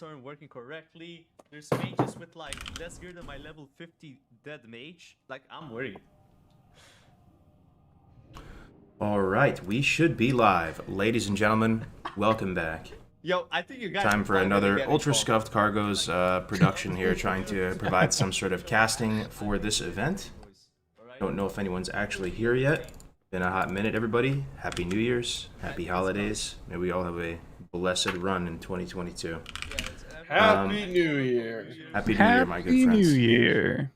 aren't working correctly. There's mages with like less gear than my level 50 dead mage. Like, I'm worried. All right, we should be live. Ladies and gentlemen, welcome back. Yo, I think you guys Time for another Ultra Scuffed Cargo's production here, trying to provide some sort of casting for this event. Don't know if anyone's actually here yet. Been a hot minute, everybody. Happy New Year's, happy holidays. May we all have a blessed run in 2022. Happy New Year. Happy New Year, my good friends. Happy New Year.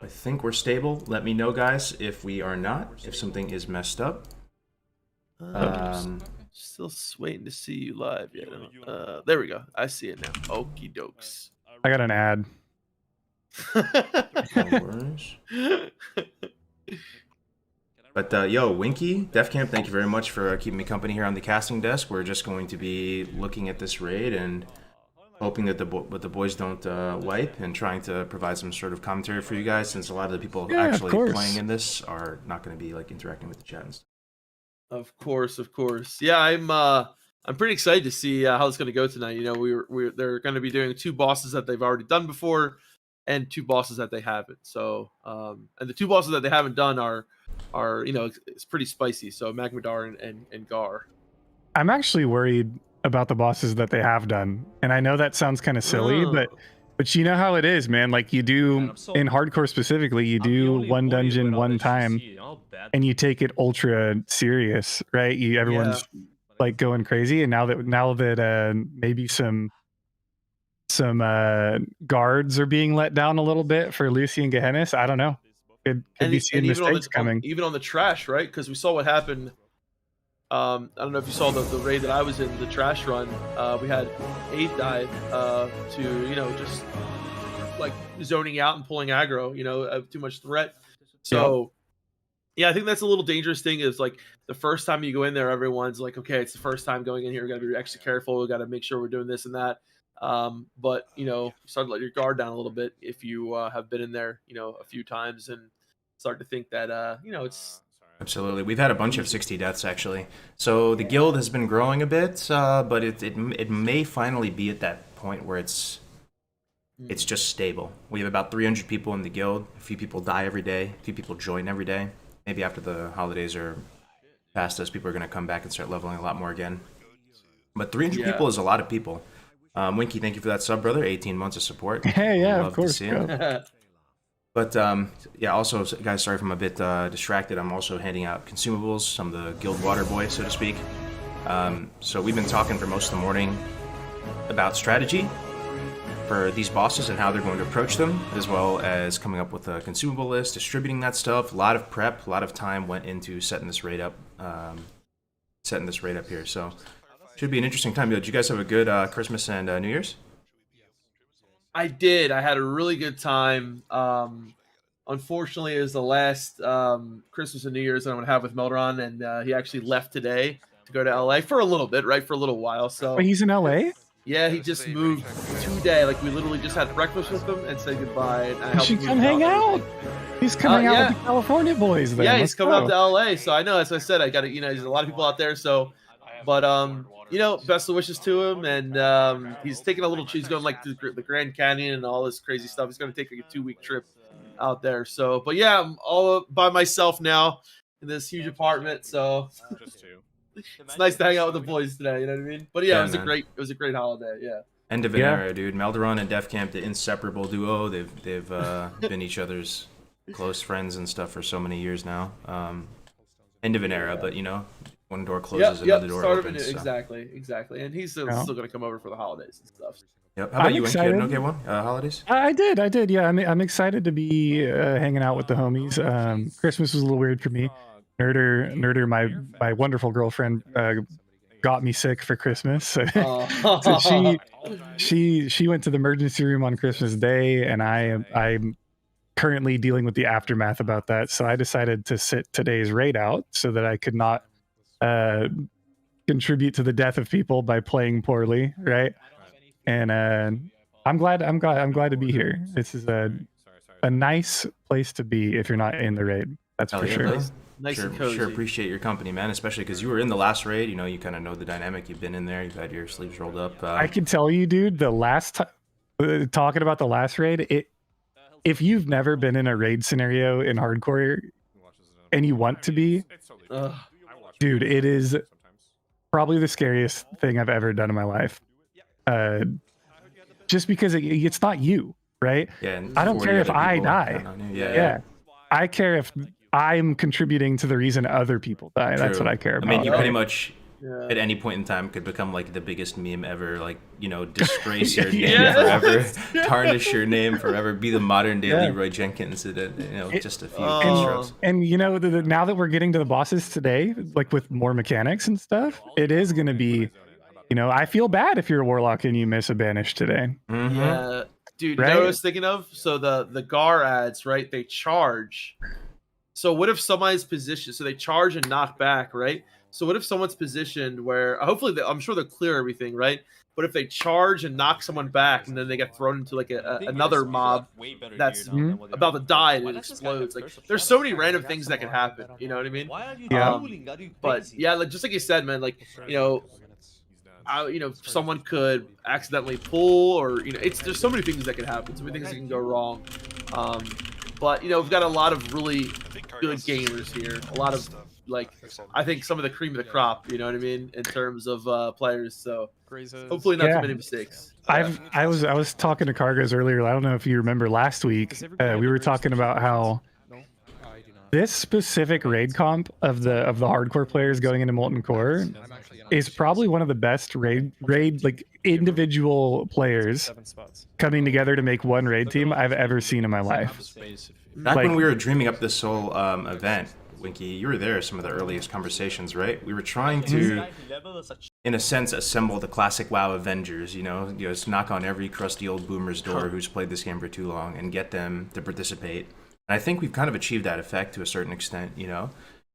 I think we're stable. Let me know, guys, if we are not, if something is messed up. Still waiting to see you live. Yeah. There we go. I see it now. Okie dokes. I got an ad. No worries. But yo, Winky, DefCamp, thank you very much for keeping me company here on the casting desk. We're just going to be looking at this raid and hoping that the boys don't wipe, and trying to provide some sort of commentary for you guys, since a lot of the people actually playing in this are not going to be like interacting with the chat and stuff. Of course. Yeah, I'm pretty excited to see how it's going to go tonight. You know, they're going to be doing 2 bosses that they've already done before, and 2 bosses that they haven't. So, and the 2 bosses that they haven't done are you know, it's pretty spicy. So Magmadar and Garr. I'm actually worried about the bosses that they have done, and I know that sounds kind of silly, but you know how it is, man. Like, you do in hardcore specifically, you do one dungeon one time, and you take it ultra serious, right? Everyone's like going crazy, and now that maybe some guards are being let down a little bit for Lucy and Gehennas, I don't know. Could be seeing mistakes coming. Even on the trash, right? Because we saw what happened. I don't know if you saw the raid that I was in, the trash run. We had 8 died to, you know, just like zoning out and pulling aggro, you know, too much threat. So yeah, I think that's a little dangerous thing, is like the first time you go in there, everyone's like, okay, it's the first time going in here. We got to be extra careful. We got to make sure we're doing this and that. But you know, start to let your guard down a little bit if you have been in there, you know, a few times, and start to think that, you know, it's... Absolutely. We've had a bunch of 60 deaths, actually. So the guild has been growing a bit, but it may finally be at that point where it's just stable. We have about 300 people in the guild. A few people die every day. A few people join every day. Maybe after the holidays are past us, people are going to come back and start leveling a lot more again. But 300 people is a lot of people. Winky, thank you for that sub, brother. 18 months of support. Hey, yeah, of course. To see it. But yeah, also, guys, sorry if I'm a bit distracted. I'm also handing out consumables. I'm the guild water boy, so to speak. So we've been talking for most of the morning about strategy for these bosses and how they're going to approach them, as well as coming up with a consumable list, distributing that stuff. A lot of prep, a lot of time went into setting this raid up, here. So should be an interesting time. Did you guys have a good Christmas and New Year's? I did. I had a really good time. Unfortunately, it was the last Christmas and New Year's that I'm going to have with Melron, and he actually left today to go to LA for a little bit, right? For a little while. So Wait, he's in LA? Yeah, he just moved today. Like, we literally just had breakfast with him and said goodbye. And I he should come hang out. He's coming out with the California boys then. Yeah, he's coming out to LA. So I know, as I said, I got to, you know, there's a lot of people out there. So, but you know, best of wishes to him, and he's taking a little. He's going like to the Grand Canyon and all this crazy stuff. He's going to take like a 2-week trip out there. So, but yeah, I'm all by myself now in this huge apartment. So it's nice to hang out with the boys today. You know what I mean? But yeah, it was a great holiday. Yeah. End of an era, dude. Melderon and DefCamp, the inseparable duo. They've been each other's close friends and stuff for so many years now. End of an era, but you know. One door closes, another door opens. So. Exactly. And he's still going to come over for the holidays and stuff. Yep. How about you, Winky? You had an okay one? Holidays? I did. Yeah, I'm excited to be hanging out with the homies. Christmas was a little weird for me. Nerder, my wonderful girlfriend, got me sick for Christmas. So she went to the emergency room on Christmas Day, and I'm currently dealing with the aftermath about that. So I decided to sit today's raid out so that I could not contribute to the death of people by playing poorly, right? And I'm glad to be here. This is a nice place to be if you're not in the raid. That's for sure. Nice sure, and cozy. sure appreciate your company, man. Especially because you were in the last raid. You know, you kind of know the dynamic. You've been in there. You've had your sleeves rolled up. I can tell you, dude. The last time talking about the last raid, if you've never been in a raid scenario in hardcore and you want to be, dude, it is probably the scariest thing I've ever done in my life. Just because it's not you, right? Yeah, I don't care if I die. Yeah. I care if I'm contributing to the reason other people die. That's True. what I care about. I mean, you right? pretty much Yeah. at any point in time could become like the biggest meme ever. Like, you know, disgrace your name Yeah. forever, tarnish your name forever, be the modern day Yeah. Leroy Jenkins. You know, just a few Oh. keystrokes. And you know, now that we're getting to the bosses today, like with more mechanics and stuff, it is going to be, you know, I feel bad if you're a warlock and you miss a banish today. Mhm. Yeah, dude. You Right? know what I was thinking of? So the Gar ads, right? They charge. So what if somebody's positioned? So they charge and knock back, right? So what if someone's positioned where hopefully I'm sure they'll clear everything, right? But if they charge and knock someone back, and then they get thrown into like another mob that's about to die and it explodes. Like there's so many random things that can happen. You know what I mean? Why are you Yeah. dueling? Are you But crazy? yeah, like, just like you said, man. Like someone could accidentally pull, or there's so many things that can happen, so many things that can go wrong. But we've got a lot of really good gamers here, a lot of I think some of the cream of the crop, you know what I mean, in terms of players. So hopefully not Yeah. too many mistakes. I was talking to Cargos earlier. I don't know if you remember last week. We were talking about how this specific raid comp of the hardcore players going into Molten Core is probably one of the best raid like individual players coming together to make one raid team I've ever seen in my life. Back Like- when we were dreaming up this whole event, Winky, you were there. Some of the earliest conversations, right? We were trying to, in a sense, assemble the classic WoW Avengers. Just knock on every crusty old boomer's door who's played this game for too long and get them to participate. And I think we've kind of achieved that effect to a certain extent. There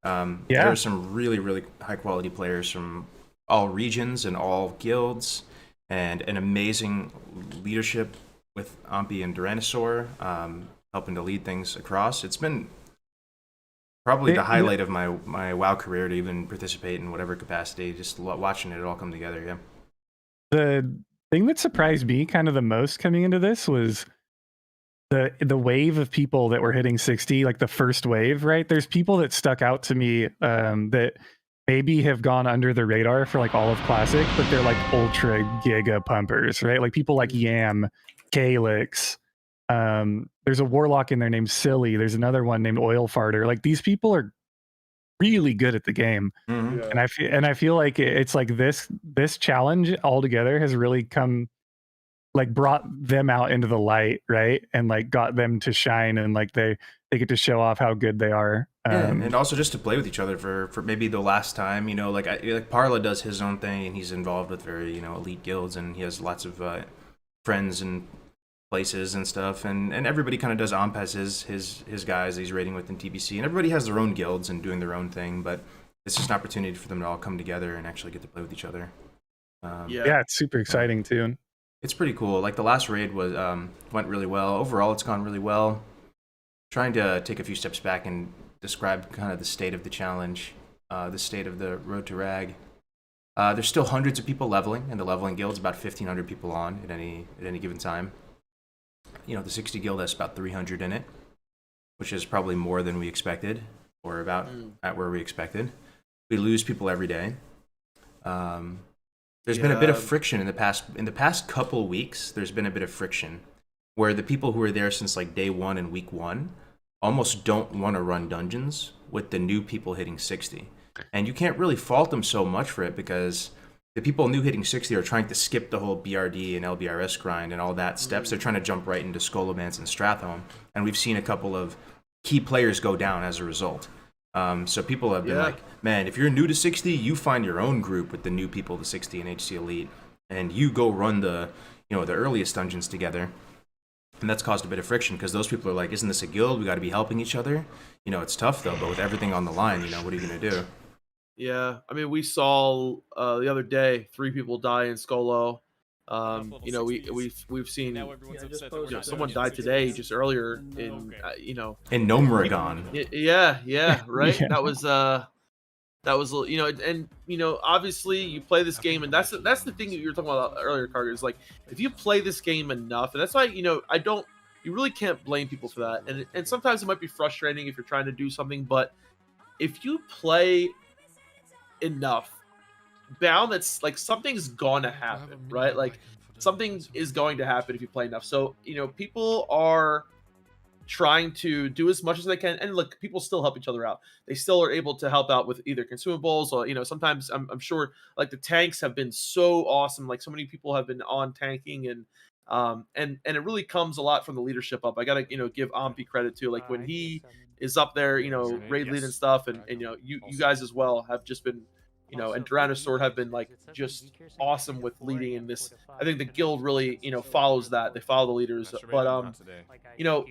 are some really, really high quality players from all regions and all guilds, and an amazing leadership with Ampi and Duranosaur helping to lead things across. It's been probably the highlight of my WoW career to even participate in whatever capacity, just watching it all come together. Yeah. The thing that surprised me kind of the most coming into this was the wave of people that were hitting 60, like the first wave, right? There's people that stuck out to me that maybe have gone under the radar for like all of Classic, but they're like ultra giga pumpers, right? Like people like Yam, Calyx. There's a warlock in there named Silly. There's another one named Oil Farter. Like these people are really good at the game. Mm-hmm. Yeah. And I feel like it's like this challenge altogether has really come, like brought them out into the light, right? And like got them to shine, and like they get to show off how good they are. And also just to play with each other for maybe the last time, like Parla does his own thing, and he's involved with very elite guilds, and he has lots of friends and places and stuff, and everybody kind of does Amp as his guys that he's raiding with in TBC, and everybody has their own guilds and doing their own thing, but it's just an opportunity for them to all come together and actually get to play with each other. Yeah, it's super exciting too. It's pretty cool. Like the last raid was went really well. Overall, it's gone really well. Trying to take a few steps back and describe kind of the state of the challenge, the state of the road to Rag. There's still hundreds of people leveling in the leveling guilds, about 1,500 people on at any given time. The 60 guild has about 300 in it, which is probably more than we expected, or about at where we expected. We lose people every day. There's been a bit of friction in the past couple weeks. There's been a bit of friction where the people who were there since like day one and week one almost don't want to run dungeons with the new people hitting 60. And you can't really fault them so much for it, because the people new hitting 60 are trying to skip the whole BRD and LBRS grind and all that steps. They're trying to jump right into Scolomance and Strathholm. And we've seen a couple of key players go down as a result. So people have been like, man, if you're new to 60, you find your own group with the new people to 60 and HC Elite, and you go run the earliest dungeons together. And that's caused a bit of friction, because those people are like, isn't this a guild? We got to be helping each other. It's tough though, but with everything on the line, what are you going to do? Yeah, I mean, we saw the other day 3 people die in Skolo. You know, we've seen someone died today just earlier in you know, In Nomragon. yeah, right. Yeah. That was you know, and you know, obviously you play this game, and that's the thing that you were talking about earlier, Carter, is like if you play this game enough, and that's why, you know, you really can't blame people for that, and sometimes it might be frustrating if you're trying to do something, but if you play enough, bound that's like something's gonna happen, right? Like something is going to happen if you play enough. So, you know, people are trying to do as much as they can, and look, people still help each other out. They still are able to help out with either consumables, or, you know, sometimes I'm sure like the tanks have been so awesome, like so many people have been on tanking, and it really comes a lot from the leadership up. I gotta, you know, give Ampi credit too, like when he is up there, you know, raid lead and stuff, and you know, you guys as well have just been, you know, and Tyrannosaur have been like just awesome with leading in this. I think the guild really, you know, follows that. They follow the leaders. But you know,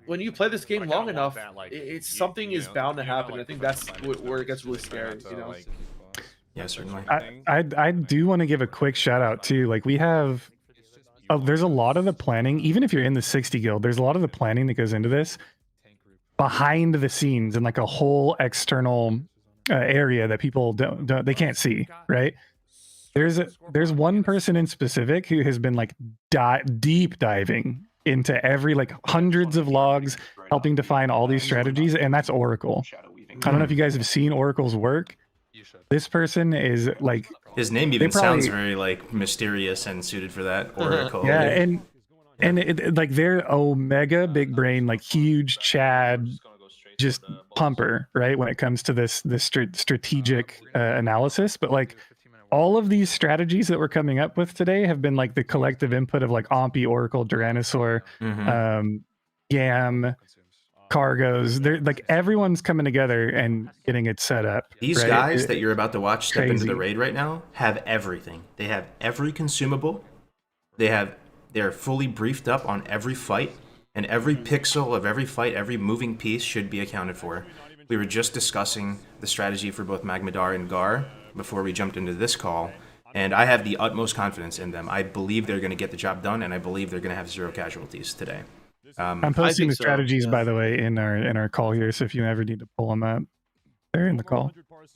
when you play this game long enough, it's something is bound to happen. I think that's where it gets really scary, you know. Yeah, certainly. I do want to give a quick shout out too. Like we have, there's a lot of the planning. Even if you're in the 60 guild, there's a lot of the planning that goes into this behind the scenes and like a whole external area that people they can't see, right? There's one person in specific who has been like deep diving into every, like, hundreds of logs, helping define all these strategies, and that's Oracle. I don't know if you guys have seen Oracle's work. This person is like, his name even sounds very like mysterious and suited for that. Oracle. Yeah, and like they're Omega big brain, like huge Chad, just pumper, right, when it comes to this strategic analysis. But like all of these strategies that we're coming up with today have been like the collective input of like Ompi, Oracle, Tyrannosaur, Yam, Cargos. They're like everyone's coming together and getting it set up. These right? guys that you're about to watch step into crazy. the raid right now have everything. They have every consumable. They're fully briefed up on every fight, and every pixel of every fight, every moving piece should be accounted for. We were just discussing the strategy for both Magmadar and Garr before we jumped into this call, and I have the utmost confidence in them. I believe they're going to get the job done, and I believe they're going to have 0 casualties today. I'm posting the so, strategies, yeah. by the way, in our call here, so if you ever need to pull them up, they're in the call.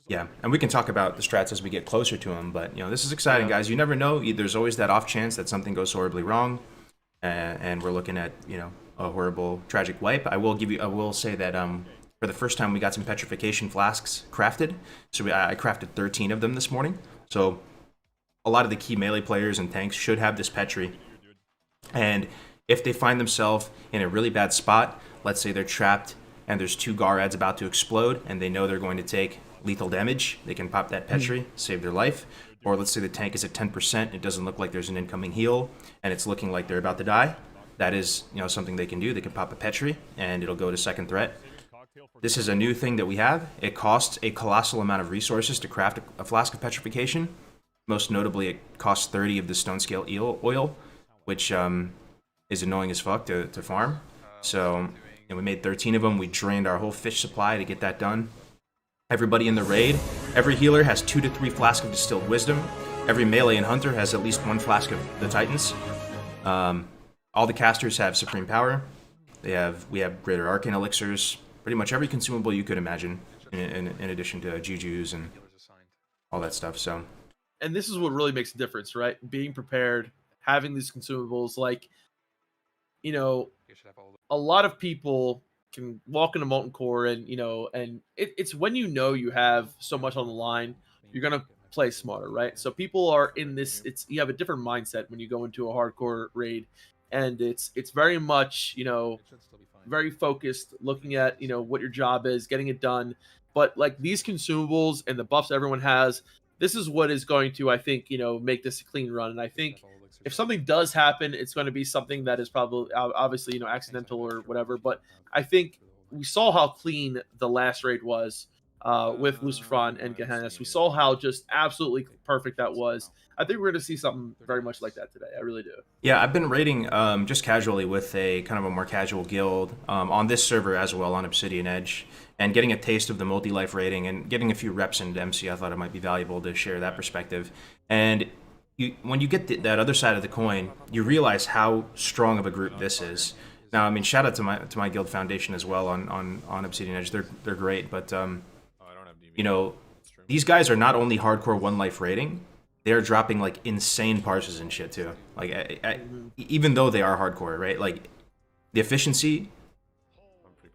Yeah, and we can talk about the strats as we get closer to them, but you know, this is exciting, guys. You never know. There's always that off chance that something goes horribly wrong, and we're looking at, you know, a horrible, tragic wipe. I will say that for the first time we got some Petrification flasks crafted. So I crafted 13 of them this morning. So a lot of the key melee players and tanks should have this Petri. And if they find themselves in a really bad spot, let's say they're trapped and there's 2 Garr ads about to explode and they know they're going to take lethal damage, they can pop that Petri, save their life. Or let's say the tank is at 10%, it doesn't look like there's an incoming heal, and it's looking like they're about to die. That is, you know, something they can do. They can pop a Petri, and it'll go to second threat. This is a new thing that we have. It costs a colossal amount of resources to craft a flask of Petrification. Most notably, it costs 30 of the stone scale oil, which is annoying as fuck to farm. So, and we made 13 of them. We drained our whole fish supply to get that done. Everybody in the raid, every healer has 2 to 3 flasks of distilled wisdom. Every melee and hunter has at least 1 flask of the Titans. All the casters have supreme power. We have greater arcane elixirs. Pretty much every consumable you could imagine, in addition to jujus and all that stuff. So, and this is what really makes a difference, right? Being prepared, having these consumables. Like, you know, a lot of people can walk into Molten Core, and you know, and it's when you know you have so much on the line, you're gonna play smarter, right? So people are in this. You have a different mindset when you go into a hardcore raid, and it's very much, you know, very focused, looking at, you know, what your job is, getting it done. But like these consumables and the buffs everyone has, this is what is going to, I think, you know, make this a clean run. And I think if something does happen, it's going to be something that is probably obviously, you know, accidental or whatever. But I think we saw how clean the last raid was with Lucifron and Gehennas. We saw how just absolutely perfect that was. I think we're going to see something very much like that today. I really do. Yeah, I've been raiding just casually with a kind of a more casual guild on this server as well, on Obsidian Edge, and getting a taste of the multi-life raiding and getting a few reps into MC. I thought it might be valuable to share that perspective. And when you get that other side of the coin, you realize how strong of a group this is. Now, I mean, shout out to my guild foundation as well on Obsidian Edge. They're great, but you know, these guys are not only hardcore one life rating, they're dropping like insane parses and shit too. Like even though they are hardcore, right? Like the efficiency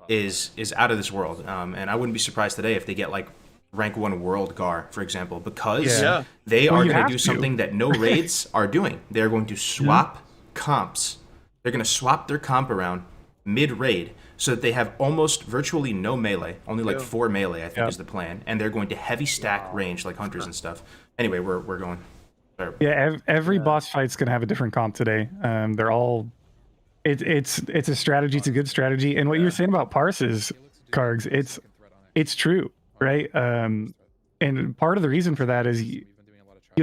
is out of this world, and I wouldn't be surprised today if they get like rank 1 world Garr, for example, because they are going to do something that no raids are doing. They're going to swap comps. They're going to swap their comp around mid-raid so that they have almost virtually no melee, only like 4 melee, I think is the plan, and they're going to heavy stack range like hunters and stuff. Anyway, we're going. Sorry. Yeah, every boss fight's going to have a different comp today. They're all... It's a strategy. It's a good strategy. And what you're saying about Parses, Kargs, it's true, right? And part of the reason for that is you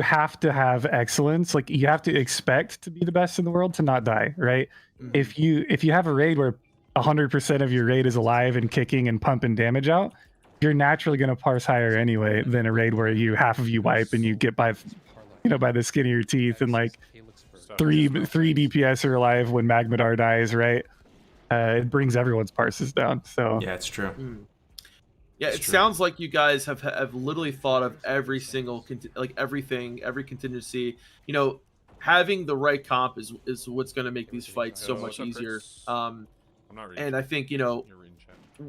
have to have excellence. Like you have to expect to be the best in the world to not die, right? If you have a raid where 100% of your raid is alive and kicking and pumping damage out, you're naturally going to parse higher anyway than a raid where half of you wipe and you get by the skin of your teeth and like three DPS are alive when Magmadar dies, right? It brings everyone's parses down. So yeah, it's true. Yeah, it sounds like you guys have literally thought of every single every contingency. You know, having the right comp is what's going to make these fights so much easier. And I think, you know,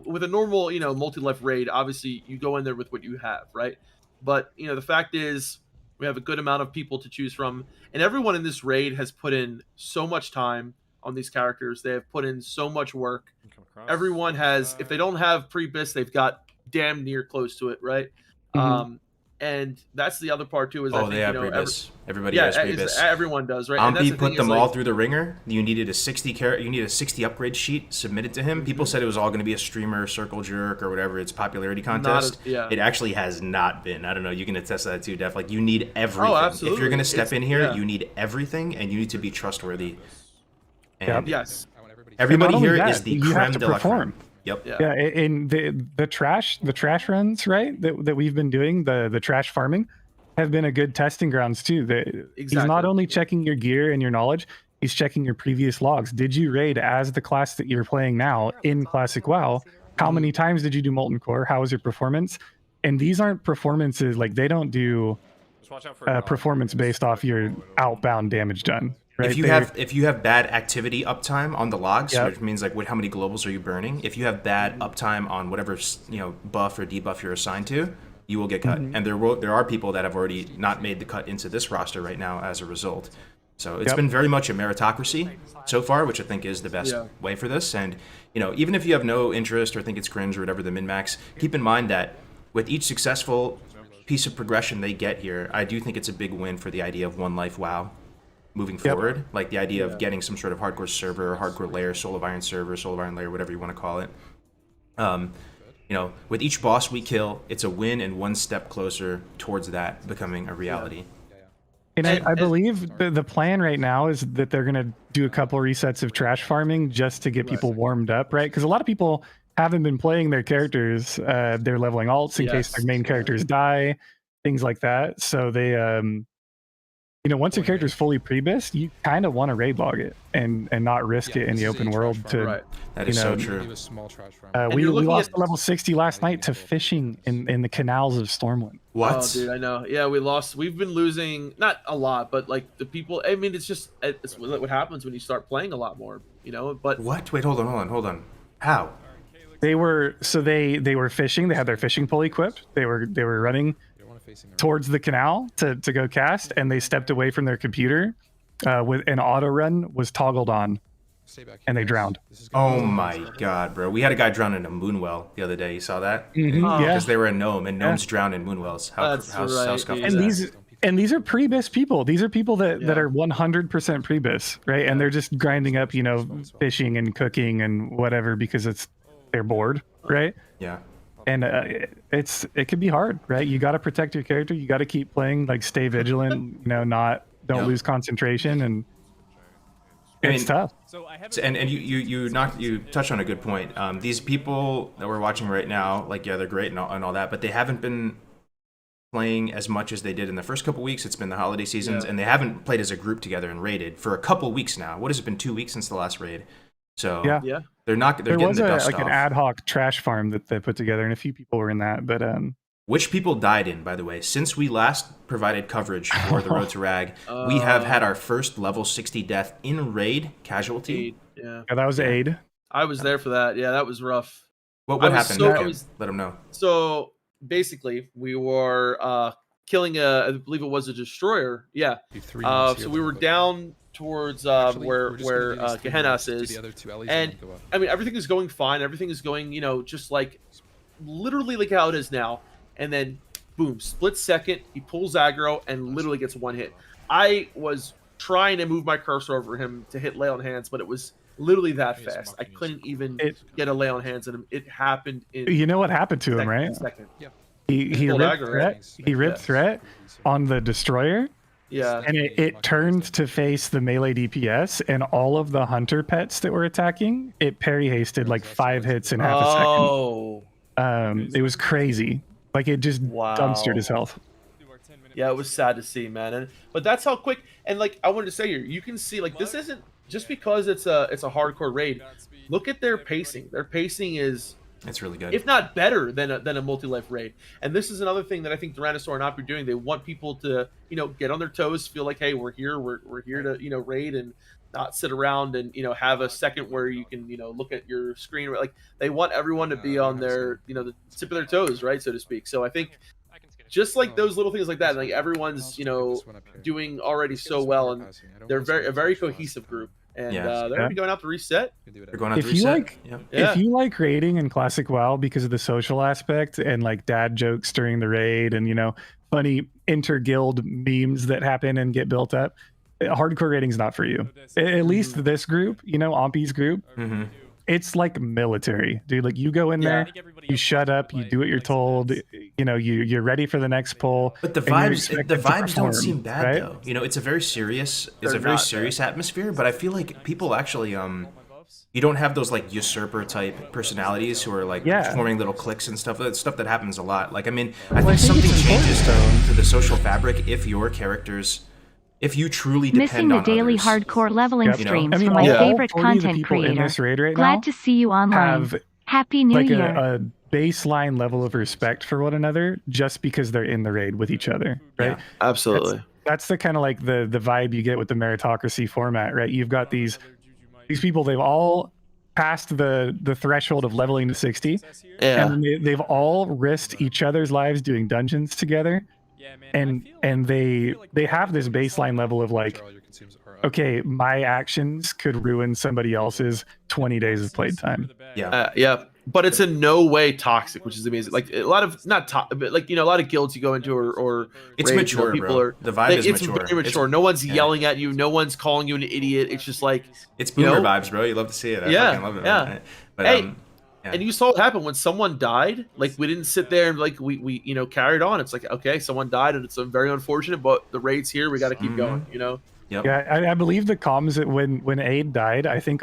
with a normal, you know, multi-life raid, obviously you go in there with what you have, right? But, you know, the fact is we have a good amount of people to choose from, and everyone in this raid has put in so much time on these characters. They have put in so much work. Everyone has, if they don't have pre-bis, they've got damn near close to it, right? And that's the other part too. Is they have pre-bis. Everybody has pre-bis. Everyone does, right? Ampi put them all through the ringer. You needed a 60 upgrade sheet submitted to him. People said it was all going to be a streamer circle jerk or whatever. It's popularity contest. It actually has not been. I don't know. You can attest to that too, Def. Like you need everything. Oh, absolutely. If you're going to step in here, you need everything, and you need to be trustworthy. And yes. Everybody here is the creme de la creme. Yep. Yeah, and the trash runs, right, that we've been doing, the trash farming, have been a good testing grounds too. He's not only checking your gear and your knowledge, he's checking your previous logs. Did you raid as the class that you're playing now in Classic WoW? How many times did you do Molten Core? How was your performance? And these aren't performances, like they don't do performance based off your outbound damage done. Right, if you have bad activity uptime on the logs, which means like how many globals are you burning? If you have bad uptime on whatever buff or debuff you're assigned to, you will get cut. And there are people that have already not made the cut into this roster right now as a result. So it's been very much a meritocracy so far, which I think is the best way for this. And even if you have no interest or think it's cringe or whatever the min-max, keep in mind that with each successful piece of progression they get here, I do think it's a big win for the idea of one life WoW. Moving forward, like the idea of getting some sort of hardcore server or hardcore layer, Soul of Iron server, Soul of Iron layer, whatever you want to call it. With each boss we kill, it's a win and one step closer towards that becoming a reality. And I believe the plan right now is that they're going to do a couple resets of trash farming just to get people warmed up, right? Because a lot of people haven't been playing their characters. They're leveling alts in case their main characters die, things like that. So they... once your character is fully pre-bis, you kind of want to raid log it and not risk it in the open world. That is so true. We lost to level 60 last night to fishing in the canals of Stormwind. What? Oh, dude, I know. Yeah, we lost. We've been losing, not a lot, but like the people. I mean, it's what happens when you start playing a lot more. But what? Wait, hold on. How? They were fishing. They had their fishing pole equipped. They were running towards the canal to go cast, and they stepped away from their computer with an auto run was toggled on, and they drowned. Oh my god, bro. We had a guy drown in a moonwell the other day. You saw that? Because they were a gnome, and gnomes drown in moonwells. How Scuffed is that? And these are pre-bis people. These are people that are 100% pre-bis, right? And they're just grinding up, fishing and cooking and whatever because they're bored, right? Yeah. And it can be hard, right? You got to protect your character. You got to keep playing, like stay vigilant, don't lose concentration, and it's tough. And you touched on a good point. These people that we're watching right now, like they're great and all that, but they haven't been playing as much as they did in the first couple weeks. It's been the holiday seasons, and they haven't played as a group together and raided for a couple weeks now. What has it been? 2 weeks since the last raid. So Yeah. they're not. They're There getting was the dust like off. an ad hoc trash farm that they put together, and a few people were in that. But Which people died in, by the way. Since we last provided coverage for the Road to Rag, we have had our first level 60 death in raid casualty. Yeah. that was aid. I was there for that. Yeah, that was rough. What I was happened? so- Okay, I was- let them know. So basically, we were killing I believe it was a destroyer. Yeah. So we were down towards where Gehennas is, and I mean everything is going fine. Everything is going, just like literally like how it is now. And then, boom, split second, he pulls aggro and literally gets one hit. I was trying to move my cursor over him to hit lay on hands, but it was literally that fast. I couldn't even get a lay on hands on him. It happened in. You know what happened to him, right? Second. He pulled ripped aggro, threat. right? He ripped threat on the destroyer. Yeah. And it turned to face the melee DPS, and all of the hunter pets that were attacking, it parry hasted like 5 hits in half a second. It was crazy. Like it just dumpstered his health. Yeah, it was sad to see, man. But that's how quick. And like I wanted to say here, you can see like this isn't just because it's a hardcore raid. Look at their pacing. Their pacing is. It's really good. If not better than a multi-life raid. And this is another thing that I think Tyrannosaur and Op are doing. They want people to, get on their toes, feel like, hey, we're here to, raid and not sit around and, have a second where you can, look at your screen. Like they want everyone to be on their, the tip of their toes, right, so to speak. So I think just like those little things like that, like everyone's, doing already so well, and they're a very cohesive group. And they're already going out to reset. They're going out to If reset. if you like raiding in classic WoW because of the social aspect and like dad jokes during the raid and funny inter-guild memes that happen and get built up, hardcore raiding's not for you. At least this group, Ompi's group, it's like military, dude. Like you go in there, you shut up, you do what you're told, you're ready for the next pull. But the vibes don't seem bad, right? Though. It's a very serious atmosphere, but I feel like people actually you don't have those like usurper type personalities who are like forming little cliques and stuff. That's stuff that happens a lot. Like I think something changes to the social fabric if your characters, if you truly depend missing the on daily others. hardcore leveling streams I mean, from my favorite all 40 of the content people in this creator. raid right Glad now to see you online. have Happy New like Year. a baseline level of respect for one another just because they're in the raid with each other, right? Yeah. Absolutely. That's the kind of like the vibe you get with the meritocracy format, right? You've got these people, they've all passed the threshold of leveling to 60, and they've all risked each other's lives doing dungeons together, and they have this baseline level of like, okay, my actions could ruin somebody else's 20 days of played time. But it's in no way toxic, which is amazing. Like a lot of but like a lot of guilds you go into or it's raids, mature, people bro. are The vibe is it's mature. Very mature. No one's yelling at you. No one's calling you an idiot. It's just like it's boomer vibes, bro. You love to see it. I fucking love it. Yeah. Man. But, hey, and you saw what happened when someone died. Like we didn't sit there and like we carried on. It's like, okay, someone died and it's very unfortunate, but the raid's here. We got to keep going. Yep. Yeah, I believe the comms that when Aid died, I think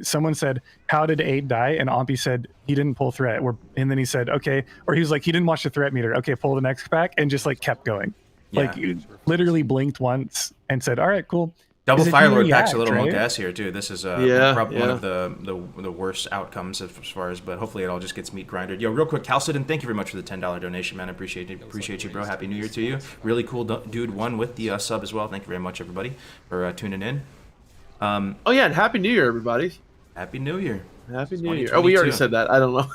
someone said, "How did Aid die?" And Ompi said he didn't pull threat. And then he said, "Okay," or he was like, "He didn't watch the threat meter." Okay, pull the next pack, and just like kept going. Yeah. Like literally blinked once and said, "All right, cool." Double Firelord packs a little right? monk ass here too. This is probably one of the worst outcomes as far as, but hopefully it all just gets meat grinded. Yo, real quick, Calcidin, thank you very much for the $10 donation, man. I appreciate you, bro. Happy New Year to you. Really cool dude one with the sub as well. Thank you very much, everybody, for tuning in. And Happy New Year, everybody. Happy New Year. Happy New Year. Oh, we already said that. I don't know.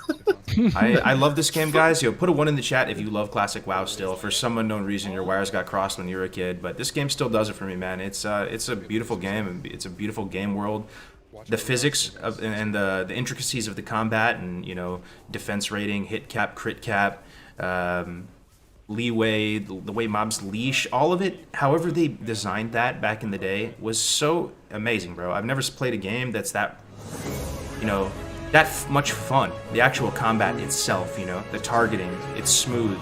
I love this game, guys. Put a 1 in the chat if you love classic WoW still. For some unknown reason, your wires got crossed when you were a kid, but this game still does it for me, man. It's a beautiful game. It's a beautiful game world. The physics and the intricacies of the combat and defense rating, hit cap, crit cap, leeway, the way mobs leash, all of it. However they designed that back in the day was so amazing, bro. I've never played a game that's that much fun. The actual combat itself, the targeting, it's smooth.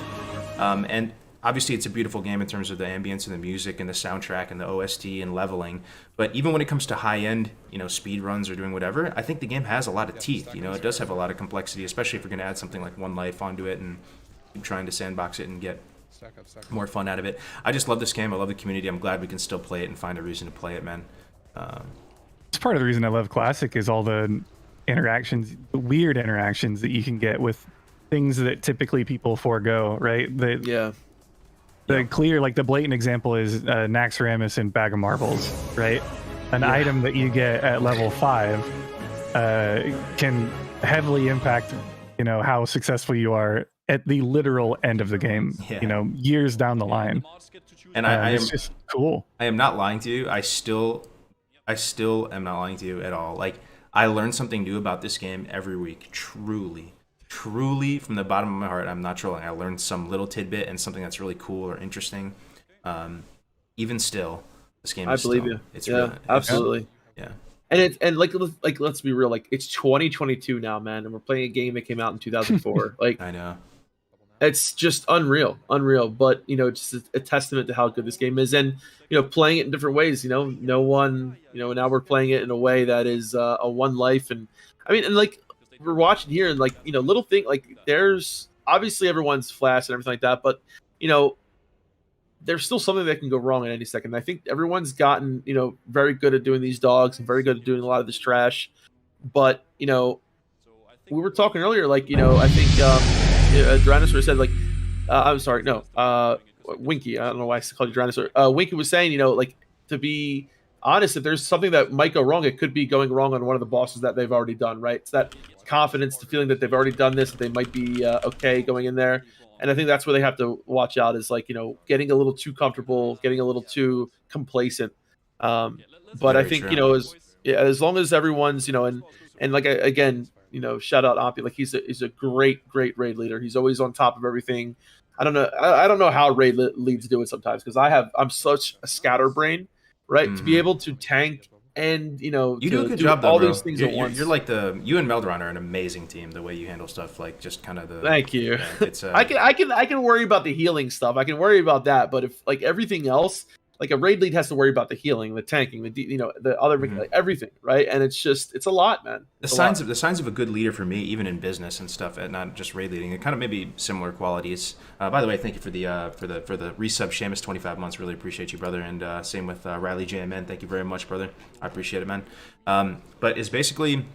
And obviously it's a beautiful game in terms of the ambience and the music and the soundtrack and the OST and leveling. But even when it comes to high-end, speed runs or doing whatever, I think the game has a lot of teeth. It does have a lot of complexity, especially if you're going to add something like One Life onto it and keep trying to sandbox it and get more fun out of it. I just love this game. I love the community. I'm glad we can still play it and find a reason to play it, man. It's part of the reason I love Classic is all the interactions, the weird interactions that you can get with things that typically people forego, right? The clear, like the blatant example is Naxxramas and Bag of Marbles, right? An item that you get at level 5 can heavily impact, how successful you are at the literal end of the game, years down the line. And it's just cool. I am not lying to you. I still am not lying to you at all. Like, I learn something new about this game every week. Truly, from the bottom of my heart, I'm not trolling. I learned some little tidbit and something that's really cool or interesting. Even still, this game is believe you. It's really, absolutely. Yeah. And let's be real. Like, it's 2022 now, man, and we're playing a game that came out in 2004. Like, I know. It's just unreal. But just a testament to how good this game is, and playing it in different ways. No one. Now we're playing it in a way that is a one life, and I mean, and like we're watching here, and like little thing like there's obviously everyone's Flask and everything like that, but there's still something that can go wrong at any second. I think everyone's gotten very good at doing these dogs and very good at doing a lot of this trash, but we were talking earlier, like I think. Dinosaur said, like, I'm sorry, no, Winky. I don't know why I called you Dinosaur. Winky was saying, like, to be honest, if there's something that might go wrong, it could be going wrong on one of the bosses that they've already done, right? It's that confidence, the feeling that they've already done this, that they might be okay going in there. And I think that's where they have to watch out is, like, getting a little too comfortable, getting a little too complacent. But I think, as long as everyone's, and like, again, shout out Ampi. Like, he's a great raid leader. He's always on top of everything. I don't know how raid leads do it sometimes, because I'm such a scatterbrain, right? Mm-hmm. To be able to tank and you do a good job, all these things at once. You're like you and Meldron are an amazing team. The way you handle stuff, like just kind of the. Thank you. Yeah, it's I can worry about the healing stuff. I can worry about that, but if like everything else. Like a raid lead has to worry about the healing, the tanking, the other like everything, right? And it's a lot, man. The signs of a good leader for me, even in business and stuff, and not just raid leading, it kind of maybe similar qualities. By the way, thank you for the resub, Seamus, 25 months. Really appreciate you, brother. And same with Riley JMN. Thank you very much, brother. I appreciate it, man. But it's basically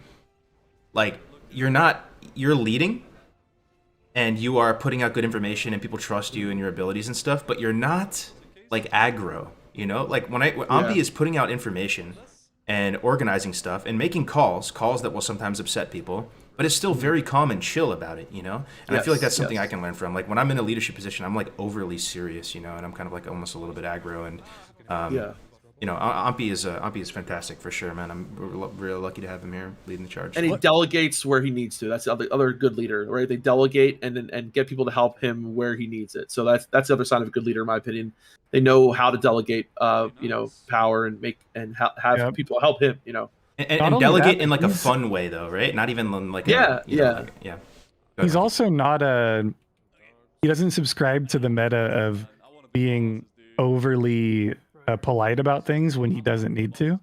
like you're leading, and you are putting out good information, and people trust you and your abilities and stuff, but you're not. Like aggro, like when Ampi is putting out information and organizing stuff and making calls that will sometimes upset people, but it's still very calm and chill about it, And I feel like that's something I can learn from. Like when I'm in a leadership position, I'm like overly serious, and I'm kind of like almost a little bit aggro. And Ampi is fantastic for sure, man. I'm really lucky to have him here leading the charge. And he delegates where he needs to. That's the other good leader, right? They delegate and get people to help him where he needs it. So that's the other sign of a good leader, in my opinion. They know how to delegate, power and make and have people help him, And delegate in like a fun way, though, right? Not even like He's also not he doesn't subscribe to the meta of being overly polite about things when he doesn't need to,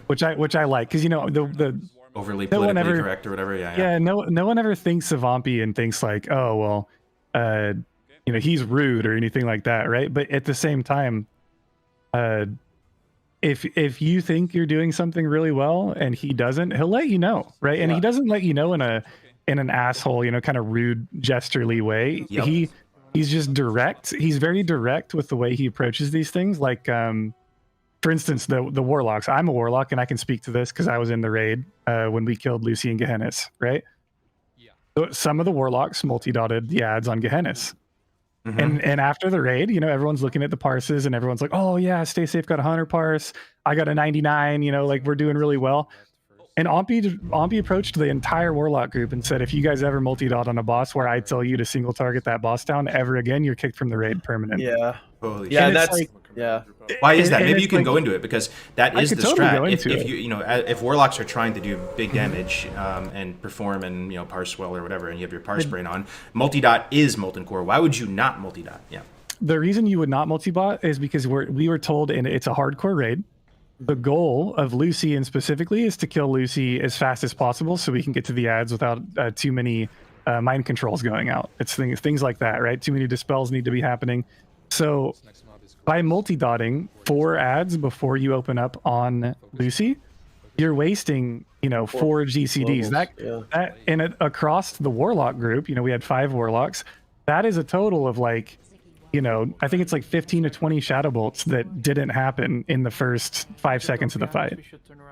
which I like, because the overly politically correct or whatever. No one ever thinks of Ampi and thinks like, oh well, he's rude or anything like that, right? But at the same time, if you think you're doing something really well and he doesn't, he'll let you know, right? And he doesn't let you know in an asshole, kind of rude gesturely way. Yep. He's just direct. He's very direct with the way he approaches these things. Like, for instance, the warlocks. I'm a warlock, and I can speak to this because I was in the raid when we killed Lucy and Gehennas, right? Yeah. So some of the warlocks multi-dotted the ads on Gehennas. And after the raid, everyone's looking at the parses, and everyone's like, oh yeah, Stay Safe got 100 parse. I got a 99, like we're doing really well. And Ampi approached the entire Warlock group and said, if you guys ever multi-dot on a boss where I tell you to single target that boss down ever again, you're kicked from the raid permanent. Yeah. Holy yeah, that's like, Why is that? Maybe you can go into it, because that is the strat. If Warlocks are trying to do big damage and perform and parse well or whatever, and you have your parse brain on, multi-dot is Molten Core. Why would you not multi-dot? Yeah. The reason you would not multi-bot is because we were told, and it's a hardcore raid, the goal of Lucy, and specifically, is to kill Lucy as fast as possible so we can get to the ads without too many mind controls going out. It's things like that, right? Too many dispels need to be happening. So by multi-dotting 4 ads before you open up on Lucy, you're wasting, 4 GCDs. That and across the Warlock group, we had 5 Warlocks. That is a total of like, I think it's like 15 to 20 Shadow Bolts that didn't happen in the first 5 seconds of the fight.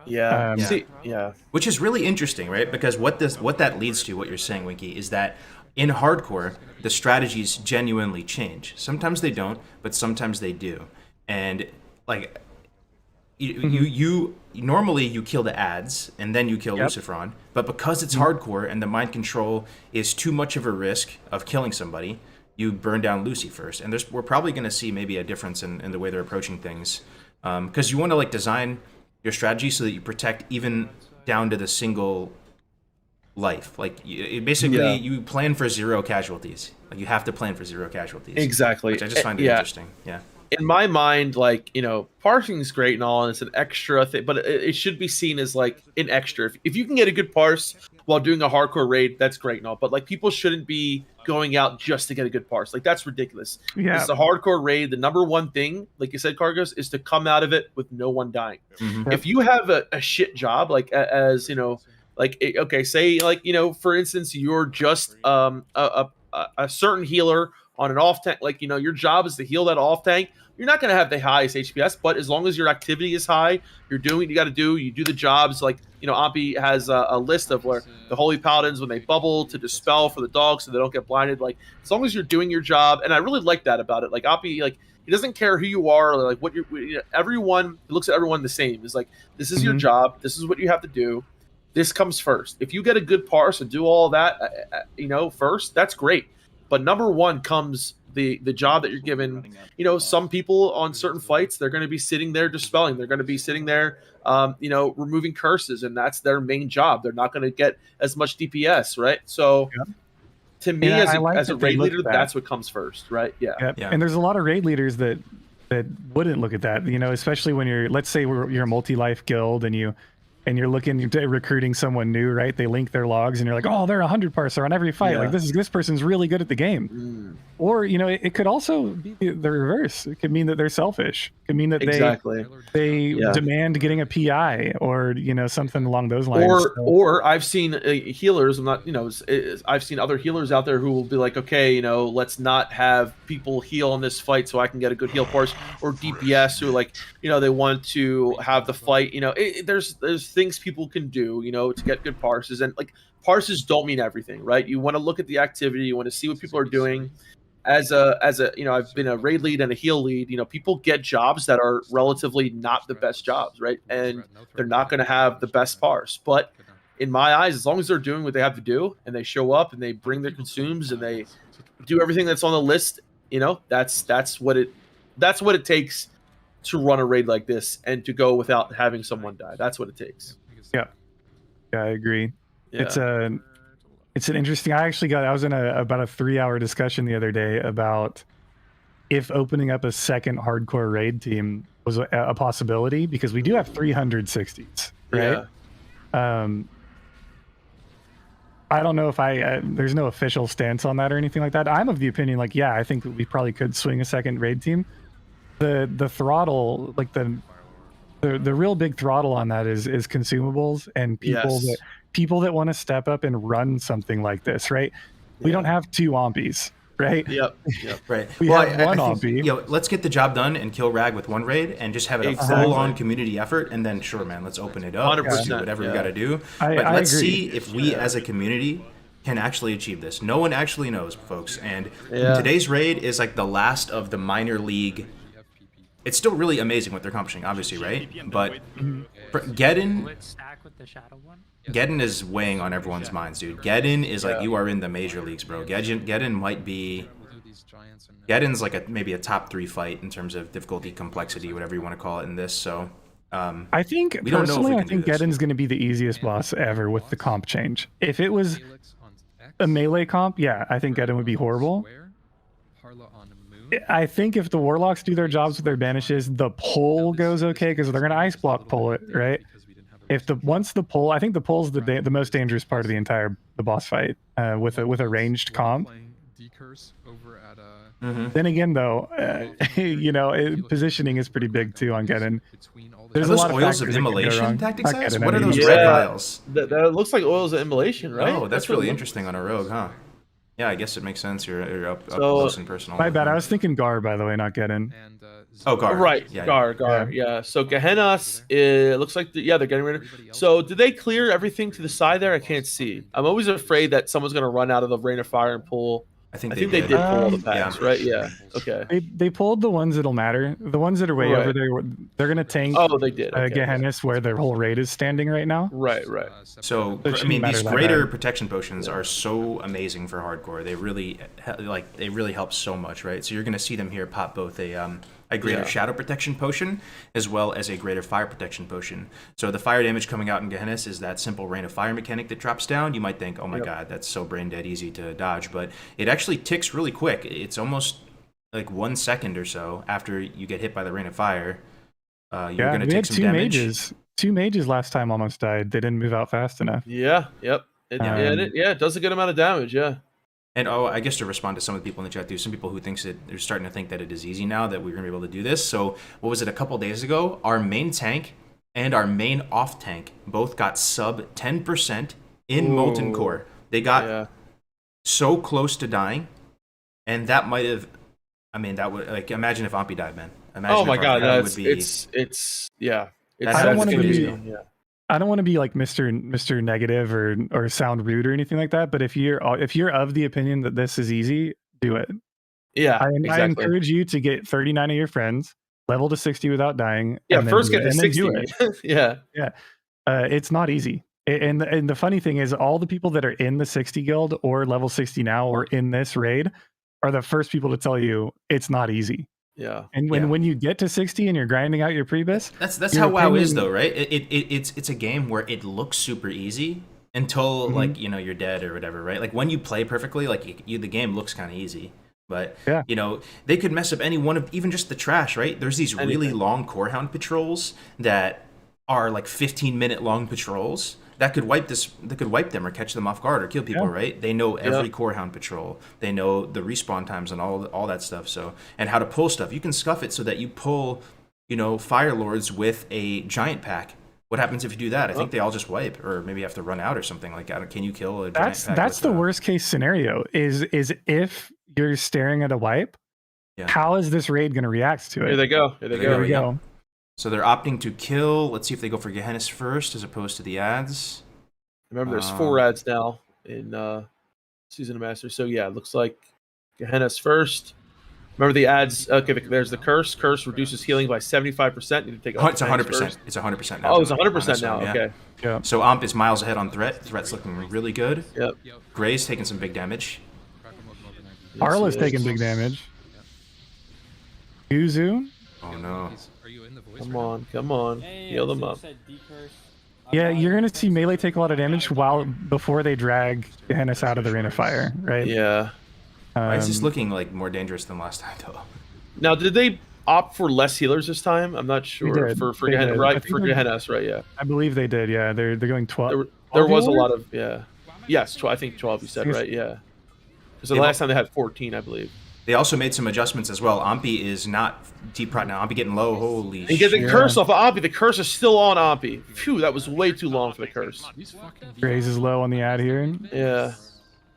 Yeah. Which is really interesting, right? Because what that leads to, what you're saying, Winky, is that in hardcore, the strategies genuinely change. Sometimes they don't, but sometimes they do. And like you normally you kill the ads and then you kill Lucifron, but because it's hardcore and the mind control is too much of a risk of killing somebody, you burn down Lucy first. And we're probably going to see maybe a difference in the way they're approaching things, because you want to like design your strategy so that you protect even down to the single life. Like basically you plan for 0 casualties. Like you have to plan for 0 casualties. Exactly. Which I just find it interesting. Yeah. In my mind, like, parsing is great and all, and it's an extra thing, but it should be seen as like an extra. If you can get a good parse while doing a hardcore raid, that's great and all, but like people shouldn't be going out just to get a good parse. Like that's ridiculous. Yeah. It's a hardcore raid. The number one thing, like you said, Cargos, is to come out of it with no one dying. Mm-hmm. If you have a shit job, like as like, okay, say like, for instance, you're just a certain healer on an off tank, like, your job is to heal that off tank. You're not going to have the highest HPS, but as long as your activity is high, you're doing what you got to do. You do the jobs. Like, Ampi has a list of where the Holy Paladins, when they bubble to dispel for the dogs so they don't get blinded, like, as long as you're doing your job. And I really like that about it. Like, Ampi, like, he doesn't care who you are, or like what everyone, he looks at everyone the same. It's like, this is your job. This is what you have to do. This comes first. If you get a good parse and do all that, first, that's great. But number one comes the job that you're given. Some people on certain fights, they're going to be sitting there dispelling. They're going to be sitting there, removing curses, and that's their main job. They're not going to get as much DPS, right? So, to me, as a raid leader, that's what comes first, right? Yeah. And there's a lot of raid leaders that wouldn't look at that. Especially when you're, let's say you're a multi-life guild and you're looking at recruiting someone new, right? They link their logs and you're like, oh, they're 100 parser on every fight. Like this person's really good at the game. Or, it could also be the reverse. It could mean that they're selfish. It could mean that they demand getting a PI or, something along those lines. Or I've seen healers, I've seen other healers out there who will be like, okay, let's not have people heal in this fight so I can get a good heal parse, or DPS who like, they want to have the fight, there's things people can do, to get good parses, and like parses don't mean everything, right? You want to look at the activity, you want to see what people are doing. As a I've been a raid lead and a heal lead, people get jobs that are relatively not the best jobs, right? And they're not going to have the best parse. But in my eyes, as long as they're doing what they have to do and they show up and they bring their consumes and they do everything that's on the list, that's what it takes to run a raid like this and to go without having someone die. That's what it takes. Yeah, I agree. Yeah. It's an interesting. I was in about a 3-hour discussion the other day about if opening up a second hardcore raid team was a possibility, because we do have 360s, right? I don't know if there's no official stance on that or anything like that. I'm of the opinion, like, I think that we probably could swing a second raid team. The throttle, like the real big throttle on that is consumables and people that want to step up and run something like this, right? We don't have 2 ompies, right? Yep. Right. We have one ompie. Let's get the job done and kill Rag with one raid and just have it a full-on community effort, and then sure, man, let's open it up. 100%, do whatever we got to do. But let's see if we as a community can actually achieve this. No one actually knows, folks. And today's raid is like the last of the minor league. It's still really amazing what they're accomplishing, obviously, right? But Geddon is weighing on everyone's minds, dude. Geddon is like, you are in the major leagues, bro. Geddon might be... Geddon's like maybe a top 3 fight in terms of difficulty, complexity, whatever you want to call it in this, so... I think, personally, I think Geddon's going to be the easiest boss ever with the comp change. If it was a melee comp, I think Geddon would be horrible. I think if the Warlocks do their jobs with their banishes, the pull goes okay, because they're going to ice block pull it, right? if once the pull, I think the pull's the most dangerous part of the boss fight with a ranged comp. Then again, though, positioning is pretty big too on Geddon. There's are a those lot of oils of factors that could go immolation wrong. tactics? Not Geddon, What are those Yeah. red vials? That looks like oils of immolation, right? Oh, that's what really it interesting on a rogue, huh? Yeah, I guess it makes sense. You're up So- close and personal. My bad. I was thinking Garr, by the way, not Geddon. Oh, Garr. Right, Yeah, Gar, yeah. So Gehennas, it looks like they're getting rid of. So did they clear everything to the side there? I can't see. I'm always afraid that someone's gonna run out of the rain of fire and pull. I think they did pull all the packs, Yeah. right? Yeah. Okay. They pulled the ones that'll matter. The ones that are way Right. over there, they're gonna tank Oh, they did. Okay. Gehennas where their whole raid is standing right now. Right. So It I shouldn't mean, matter these that greater bad. protection potions are so amazing for hardcore. They really help so much, right? So you're going to see them here pop both a greater shadow protection potion as well as a greater fire protection potion. So the fire damage coming out in Gehennas is that simple rain of fire mechanic that drops down. You might think, oh my god, that's so brain dead easy to dodge, but it actually ticks really quick. It's almost like 1 second or so after you get hit by the rain of fire. You're going to we take had some two damage. mages. Two mages last time almost died. They didn't move out fast enough. Yeah. Yep. It does a good amount of damage. Yeah. And I guess to respond to some of the people in the chat too, some people who thinks that they're starting to think that it is easy now that we're gonna be able to do this. So what was it, a couple days ago? Our main tank and our main off tank both got sub 10% in Molten Core. They got so close to dying, and that might have. I mean, that would imagine if Ampi died, man. Imagine Oh my if god, that that's would be. it's yeah. I don't wanna be- I don't want to be like Mr. Negative or sound rude or anything like that. But if you're of the opinion that this is easy, do it. Yeah, I encourage you to get 39 of your friends level to 60 without dying. Yeah, and then first do get it, to and then do 60. it. Yeah. It's not easy. And the funny thing is, all the people that are in the 60 guild or level 60 now or in this raid are the first people to tell you it's not easy. Yeah. And when you get to 60 and you're grinding out your pre-bis, that's how WoW is though, right? It's a game where it looks super easy until like you're dead or whatever, right? Like when you play perfectly, like the game looks kind of easy. But they could mess up any one of even just the trash, right? There's these really long Corehound patrols that are like 15-minute long patrols that could wipe them or catch them off guard or kill people, right? They know every Corehound patrol. They know the respawn times and all that stuff. So, and how to pull stuff. You can scuff it so that you pull, Fire Lords with a giant pack. What happens if you do that? I think they all just wipe, or maybe you have to run out or something like that. Can you kill a giant pack? That's the worst case scenario. Is if you're staring at a wipe, how is this raid going to react to it? Here they go. Here we go. So they're opting to kill. Let's see if they go for Gehennas first as opposed to the ads. Remember, there's 4 ads now in Season of Master. So yeah, it looks like Gehennas first. Remember the ads? Okay, there's the curse. Curse reduces healing by 75%. You need to take it's 100%. It's 100% now. Oh, it's 100% now. Okay. Yeah. So Amp is miles ahead on threat. Threat's looking really good. Yep. Gray's taking some big damage. Arla's taking big damage. Yuzu? Oh no. Come on. Heal them up. Yeah, you're gonna see melee take a lot of damage before they drag Gehennas out of the Rain of Fire, right? Yeah. Why is this looking like more dangerous than last time though? Now, did they opt for less healers this time? I'm not sure. For Gehennas, right? For Gehennas, right? Yeah. I believe they did. Yeah, they're going 12. There was a lot of Yes, I think 12. You said right? Yeah. Because the last time they had 14, I believe. They also made some adjustments as well. Ampi is not deep prot now. Ampi getting low. Holy shit. You get the curse off of Ampi. The curse is still on Ampi. Phew, that was way too long for the curse. Graze is low on the ad here. Yeah.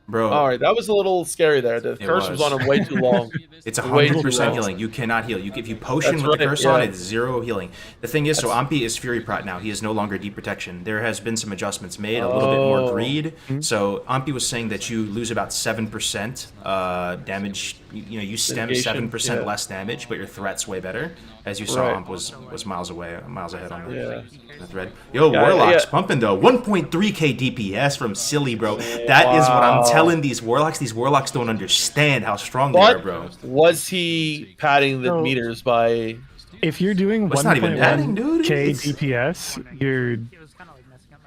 Bro. All right, that was a little scary there. The curse was on him way too long. It's 100% healing. You cannot heal. If you potion with the curse on, it's 0 healing. The thing is, so Ampi is Fury Prot now. He is no longer deep protection. There has been some adjustments made, a little bit more greed. So Ampi was saying that you lose about 7% damage. You stem 7% less damage, but your threat's way better. As you saw, Amp was miles ahead on the thread. Yo, Warlock's pumping though. 1.3k DPS from Silly, bro. That is what I'm telling these Warlocks. These Warlocks don't understand how strong they are, bro. Was he padding the meters by... If you're doing 1.1k DPS,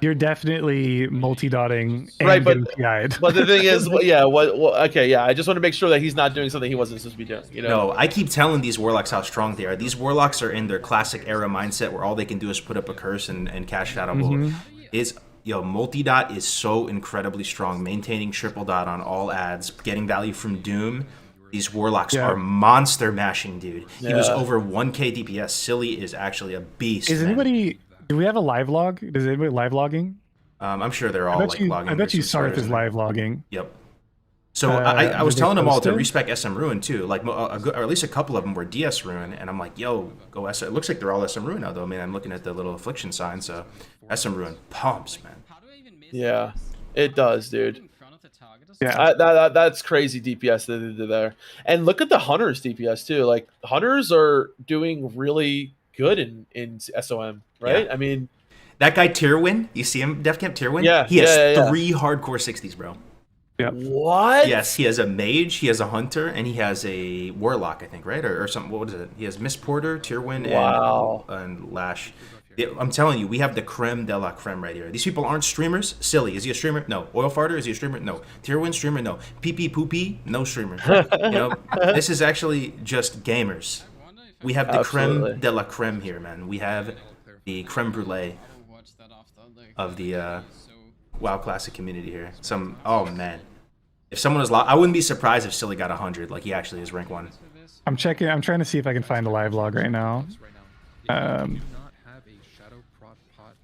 you're definitely multi-dotting and Right, but- getting PI'd. But the thing is, okay, yeah. I just want to make sure that he's not doing something he wasn't supposed to be doing. You know? No, I keep telling these warlocks how strong they are. These warlocks are in their classic era mindset where all they can do is put up a curse and cast shoutable. Multi-dot is so incredibly strong. Maintaining triple dot on all ads, getting value from Doom. These warlocks are monster mashing, dude. He was over 1k DPS. Silly is actually a beast. Is anybody? Do we have a live log? Does anybody live logging? I'm sure they're all logging. I bet you Sarth is live logging. Yep. So I was telling them all to posted? respec SM Ruin too, like or at least a couple of them were DS Ruin, and I'm like, yo, go SM. It looks like they're all SM Ruin now, though. I mean, I'm looking at the little affliction sign, so SM Ruin pumps, man. Yeah, it does, dude. Yeah, that's crazy DPS that they did there. And look at the Hunters DPS too. Like Hunters are doing really good in SOM, right? Yeah. I mean, that guy Tyrwin, you see him, Def Camp Tyrwin? Yeah, He has yeah. 3 hardcore 60s, bro. what? Yes, he has a mage, he has a hunter, and he has a warlock, I think, right? Or something. What is it? He has Miss Porter, Tyrwin, and Lash. I'm telling you, we have the creme de la creme right here. These people aren't streamers. Silly. Is he a streamer? No. Oil farter? Is he a streamer? No. Tyrwin streamer? No. Pee poopy? No streamer. This is actually just gamers. We have the creme de la creme here, man. We have the creme brulee of the WoW Classic community here. Oh man, if someone was I wouldn't be surprised if Silly got 100. Like he actually is rank 1. I'm checking. I'm trying to see if I can find a live log right now.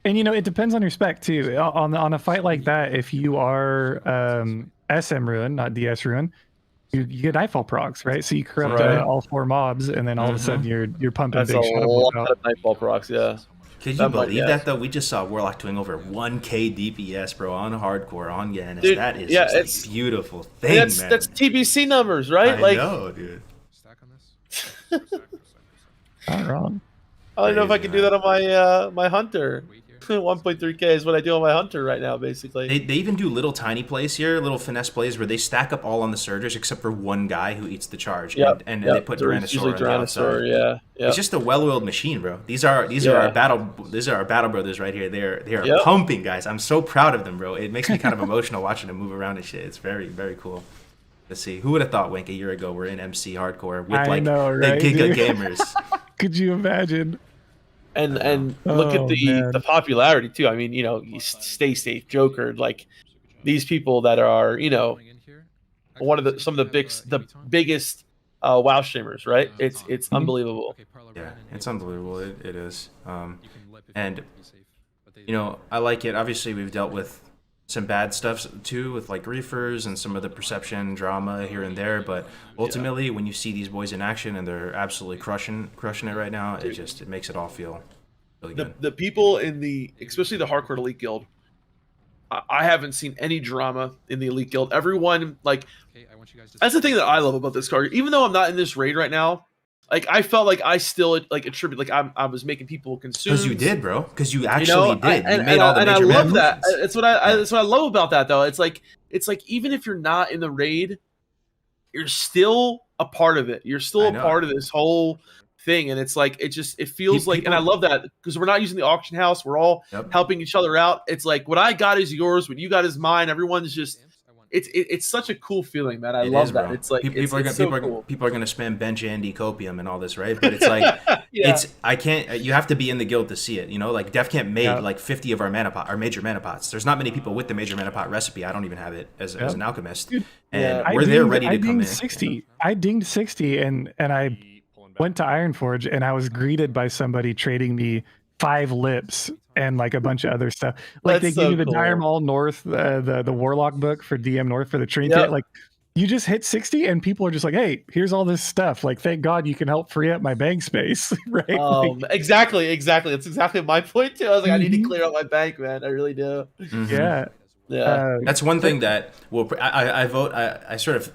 And it depends on your spec too. On a fight like that, if you are SM Ruin, not DS Ruin, you get Nightfall procs, right? So you corrupt all 4 mobs, and then all of a sudden you're pumping That's big a shoutout lot out. of Nightfall procs, yeah. Could you believe that though? We just saw Warlock doing over 1k DPS, bro, on hardcore on Gehennas. Dude, that is it's a beautiful thing, man. That's TBC numbers, right? I know, dude. Not wrong. I don't know if I Crazy, can do that on my my hunter. 1.3k is what I do on my hunter right now, basically. They even do little tiny plays here, little finesse plays where they stack up all on the surgers except for one guy who eats the charge, and they put Tyrannosaur on the outside. Yeah. It's just a well-oiled machine, bro. These are our battle brothers right here. They are pumping, guys. I'm so proud of them, bro. It makes me kind of emotional watching them move around and shit. It's very, very cool. Let's see. Who would have thought, Wink, a year ago we're in MC hardcore with the Giga Gamers? Could you imagine? And look at the popularity too. I mean, Stay Safe, Joker, like these people that are, some of the biggest WoW streamers, right? It's unbelievable. Yeah, it's unbelievable. It is. And I like it. Obviously, we've dealt with some bad stuff too, with like griefers and some of the perception drama here and there. But ultimately, when you see these boys in action and they're absolutely crushing it right now, it makes it all feel really good. The people in especially the hardcore elite guild, I haven't seen any drama in the elite guild. Everyone that's the thing that I love about this card. Even though I'm not in this raid right now, like I felt like I still attribute I was making people consume. Because you did, bro. Because you actually did. You made all the and I major love that. movements. That's what I love about that though. It's like even if you're not in the raid, you're still a part of it. You're still a part of this whole thing, and it's like it feels like, and I love that because we're not using the auction house. We're all helping each other out. It's like what I got is yours, what you got is mine. Everyone's just. It's such a cool feeling, man. I love that. It's like people are gonna spam bench Andy copium and all this, right? But it's like I can't. You have to be in the guild to see it. Like Def Camp made like 50 of our major mana pots. There's not many people with the major mana pot recipe. I don't even have it as an alchemist, Dude, and we're there ready to come in. 60. I dinged 60, and I went to Ironforge, and I was greeted by somebody trading me 5 lips and like a bunch of other stuff. Like they gave me the Dire Maul North, the Warlock book for DM North for the trinket. Like you just hit 60 and people are just like, hey, here's all this stuff. Like, thank God you can help free up my bank space. Right. Exactly. That's exactly my point too. I was like, I need to clear out my bank, man. I really do. Yeah. That's one thing that I sort of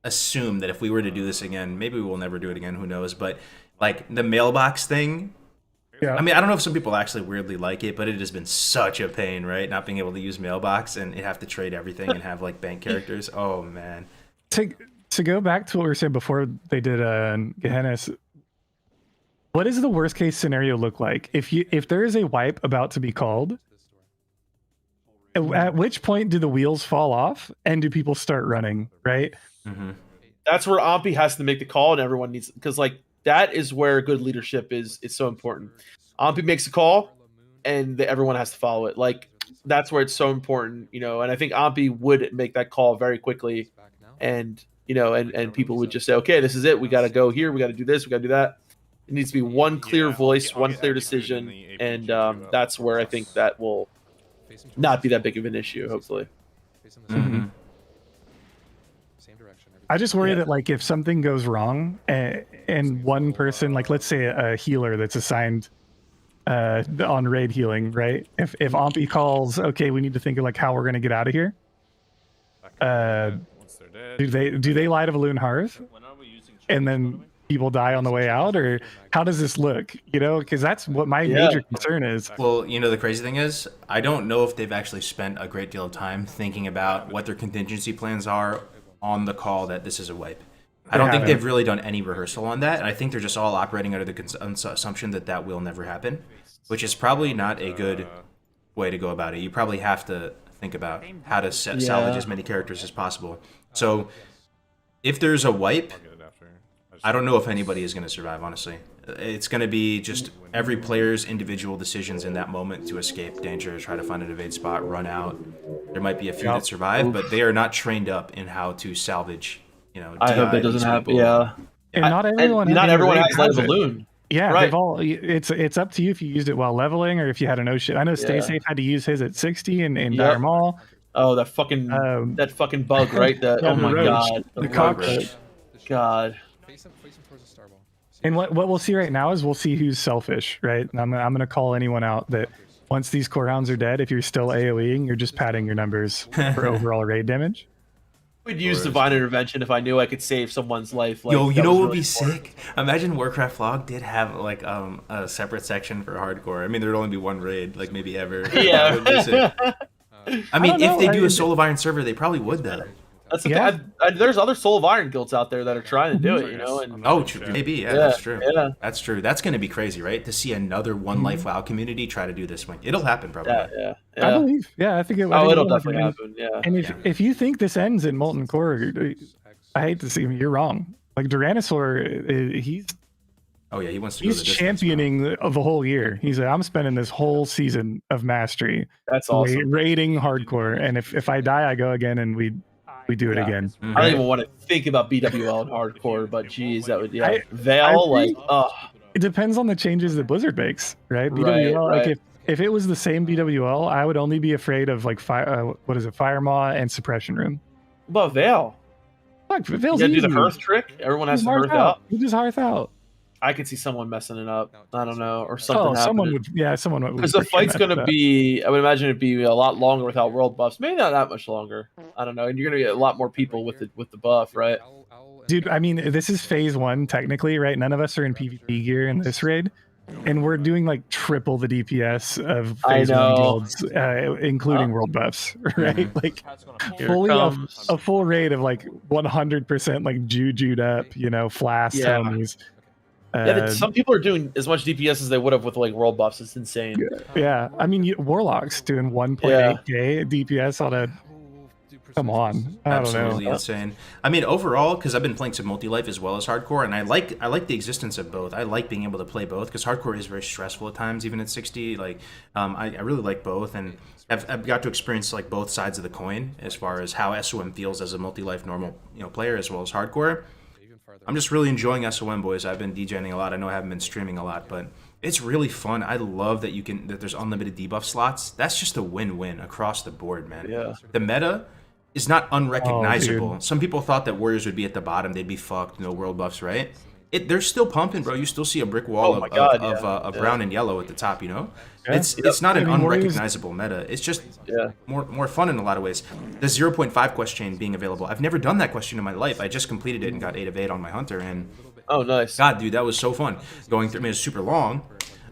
assume that if we were to do this again, maybe we will never do it again. Who knows? But like the mailbox thing, I mean, I don't know if some people actually weirdly like it, but it has been such a pain, right? Not being able to use mailbox and you have to trade everything and have like bank characters. Oh man. To go back to what we were saying before they did Gehennas, what does the worst case scenario look like if there is a wipe about to be called at which point do the wheels fall off and do people start running, right? Mm-hmm. That's where Ampi has to make the call, and everyone needs, because like that is where good leadership is so important. Ampi makes a call, and everyone has to follow it. Like that's where it's so important, you know. And I think Ampi would make that call very quickly, and you know, and people would just say, okay, this is it. We got to go here. We got to do this. We got to do that. It needs to be one clear voice, one clear decision, and that's where I think that will not be that big of an issue. Hopefully. Mm-hmm. I just worry that like if something goes wrong and one person, like let's say a healer that's assigned on raid healing, right? If Ampi calls, okay, we need to think of like how we're gonna get out of here. Do they light a balloon hearth, and then people die on the way out, or how does this look? You know, because that's what my major concern is. Well, you know, the crazy thing is, I don't know if they've actually spent a great deal of time thinking about what their contingency plans are on the call that this is a wipe. I don't think they've really done any rehearsal on that, and I think they're just all operating under the assumption that that will never happen, which is probably not a good way to go about it. You probably have to think about how to salvage as many characters as possible. So if there's a wipe, I don't know if anybody is going to survive, honestly. It's going to be just every player's individual decisions in that moment to escape danger, try to find an evade spot, run out. There might be a few that survive, but they are not trained up in how to salvage, you know, I hope that doesn't happen. Yeah. And not everyone has light balloon. Yeah, right. They've all. It's up to you if you used it while leveling or if you had a no shit. I know Stay Safe had to use his at 60 in Dire Maul. Oh, that fucking bug, right? That oh my god, the cockroach. God. And what we'll see right now is we'll see who's selfish, right? And I'm gonna call anyone out that once these core hounds are dead, if you're still AoEing, you're just padding your numbers for overall raid damage. I would use divine intervention if I knew I could save someone's life. Like, yo, you know what would be sick? Imagine Warcraft Log did have like a separate section for hardcore. I mean, there'd only be one raid, like maybe ever. Yeah. I mean, if they do a Soul of Iron server, they probably would though. That's the thing. There's other Soul of Iron guilds out there that are trying to do it, you know. And maybe that's true. Yeah. That's true. That's going to be crazy, right? To see another One Life WoW community try to do this one, it'll happen probably. Yeah. I believe. Yeah, I think it. It'll definitely happen. Yeah. And if you think this ends in Molten Core, I hate to see him. You're wrong. Like Duranosaur, he's. Oh yeah, he wants to. He's championing the whole year. He's like, I'm spending this whole season of mastery. That's awesome. Raiding hardcore, and if I die, I go again, and we do it again. I don't even want to think about BWL and hardcore, but geez, that would Veil It depends on the changes that Blizzard makes, right? BWL, like if it was the same BWL, I would only be afraid of like Fire Maw and Suppression Room. What about Veil? Look, Veil's you gotta do the Hearth trick. Everyone has to Hearth out. You just Hearth out. I could see someone messing it up. I don't know, or something. Someone would. Because the fight's gonna be. I would imagine it'd be a lot longer without world buffs. Maybe not that much longer. I don't know. And you're gonna get a lot more people with the buff, right? Dude, I mean, this is phase 1 technically, right? None of us are in PvP gear in this raid, and we're doing like triple the DPS of phase 1 guilds, including world buffs, right? Like fully a full raid of like 100% like juju'd up, you know, Flask homies. Some people are doing as much DPS as they would have with like world buffs. It's insane. Yeah, I mean, Warlock's doing 1.8k DPS on a. Come on, absolutely insane. I mean, overall, because I've been playing some multi-life as well as hardcore, and I like the existence of both. I like being able to play both because hardcore is very stressful at times, even at 60. Like, I really like both, and I've got to experience like both sides of the coin as far as how SOM feels as a multi-life normal player as well as hardcore. I'm just really enjoying SOM, boys. I've been DJing a lot. I know I haven't been streaming a lot, but it's really fun. I love that that there's unlimited debuff slots. That's just a win-win across the board, man. Yeah. The meta is not unrecognizable. Some people thought that Warriors would be at the bottom. They'd be fucked. No world buffs, right? They're still pumping, bro. You still see a brick wall of brown and yellow at the top, you know? Yeah. It's not an unrecognizable meta. It's just more fun in a lot of ways. The 0.5 quest chain being available. I've never done that question in my life. I just completed it and got 8 of 8 on my Hunter. And oh, nice. God, dude, that was so fun. Going through, I mean, it was super long.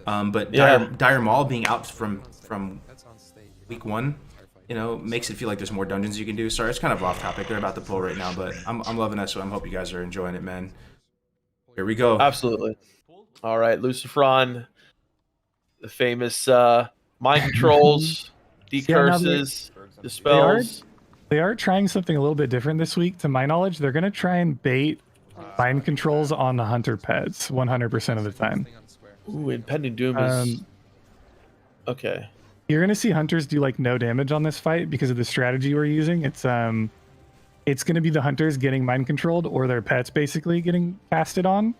But Dire Maul being out from week 1, you know, makes it feel like there's more dungeons you can do. Sorry, it's kind of off topic. They're about to pull right now, but I'm loving that, so I hope you guys are enjoying it, man. Here we go. Absolutely. All right, Lucifron, the famous mind controls, decurses. Dispels. They are trying something a little bit different this week. To my knowledge, they're going to try and bait mind controls on the hunter pets 100% of the time. Ooh, Impending Doom is... Okay. You're going to see hunters do like no damage on this fight because of the strategy we're using. It's going to be the hunters getting mind controlled or their pets basically getting casted on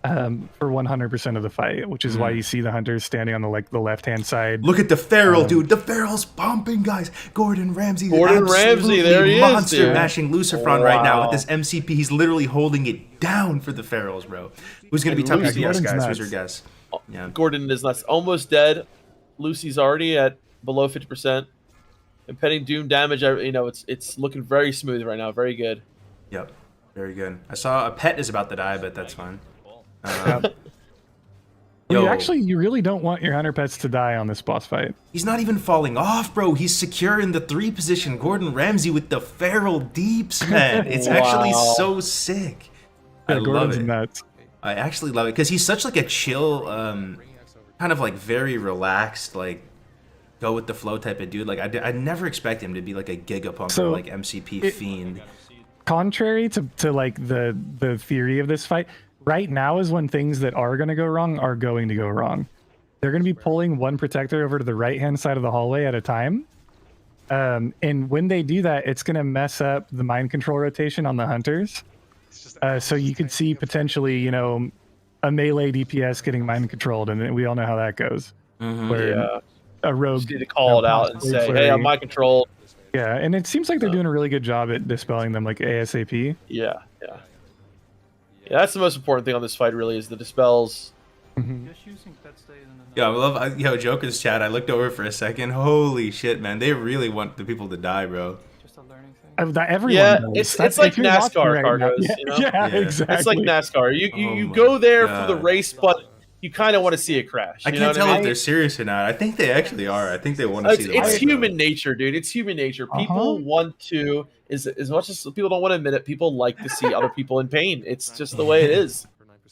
for 100% of the fight, which is why you see the hunters standing on the left-hand side. Look at the feral, dude. The feral's pumping, guys. Gordon Ramsay, There he is, monster dude. mashing Lucifron right now with this MCP. He's literally holding it down for the ferals, bro. Who's gonna be top Lucy, DPS, guys? nuts. Who's your guess? Yeah. Gordon is nuts. Almost dead. Lucy's already at below 50%. Impending Doom damage, it's looking very smooth right now. Very good. Yep. Very good. I saw a pet is about to die, but that's fine. You really don't want your hunter pets to die on this boss fight. He's not even falling off, bro. He's secure in the 3 position. Gordon Ramsay with the feral deeps, man. It's actually so sick. I love Gordon's it. nuts. I actually love it because he's such like a chill, kind of like very relaxed, like go with the flow type of dude. Like I never expect him to be like a gigapunk or like MCP fiend. Contrary to like the theory of this fight, right now is when things that are going to go wrong are going to go wrong. They're going to be pulling one protector over to the right-hand side of the hallway at a time. And when they do that, it's going to mess up the mind control rotation on the hunters. So you could see potentially, a melee DPS getting mind controlled, and we all know how that goes. Where a rogue Just need to call it out and say, hey, I'm mind controlled. Yeah, and it seems like they're doing a really good job at dispelling them like ASAP. Yeah. That's the most important thing on this fight, really, is the dispels. Yeah, I love Joker's chat. I looked over for a second. Holy shit, man! They really want the people to die, bro. Everyone knows. It's like NASCAR, Cargos. Yeah, exactly. It's like NASCAR. You go there for the race, but you kind of want to see a crash. I can't tell if they're serious or not. I think they actually are. I think they want to see the It's light, human nature, dude. It's human nature. People want to, as much as people don't want to admit it, people like to see other people in pain. It's just the way it is.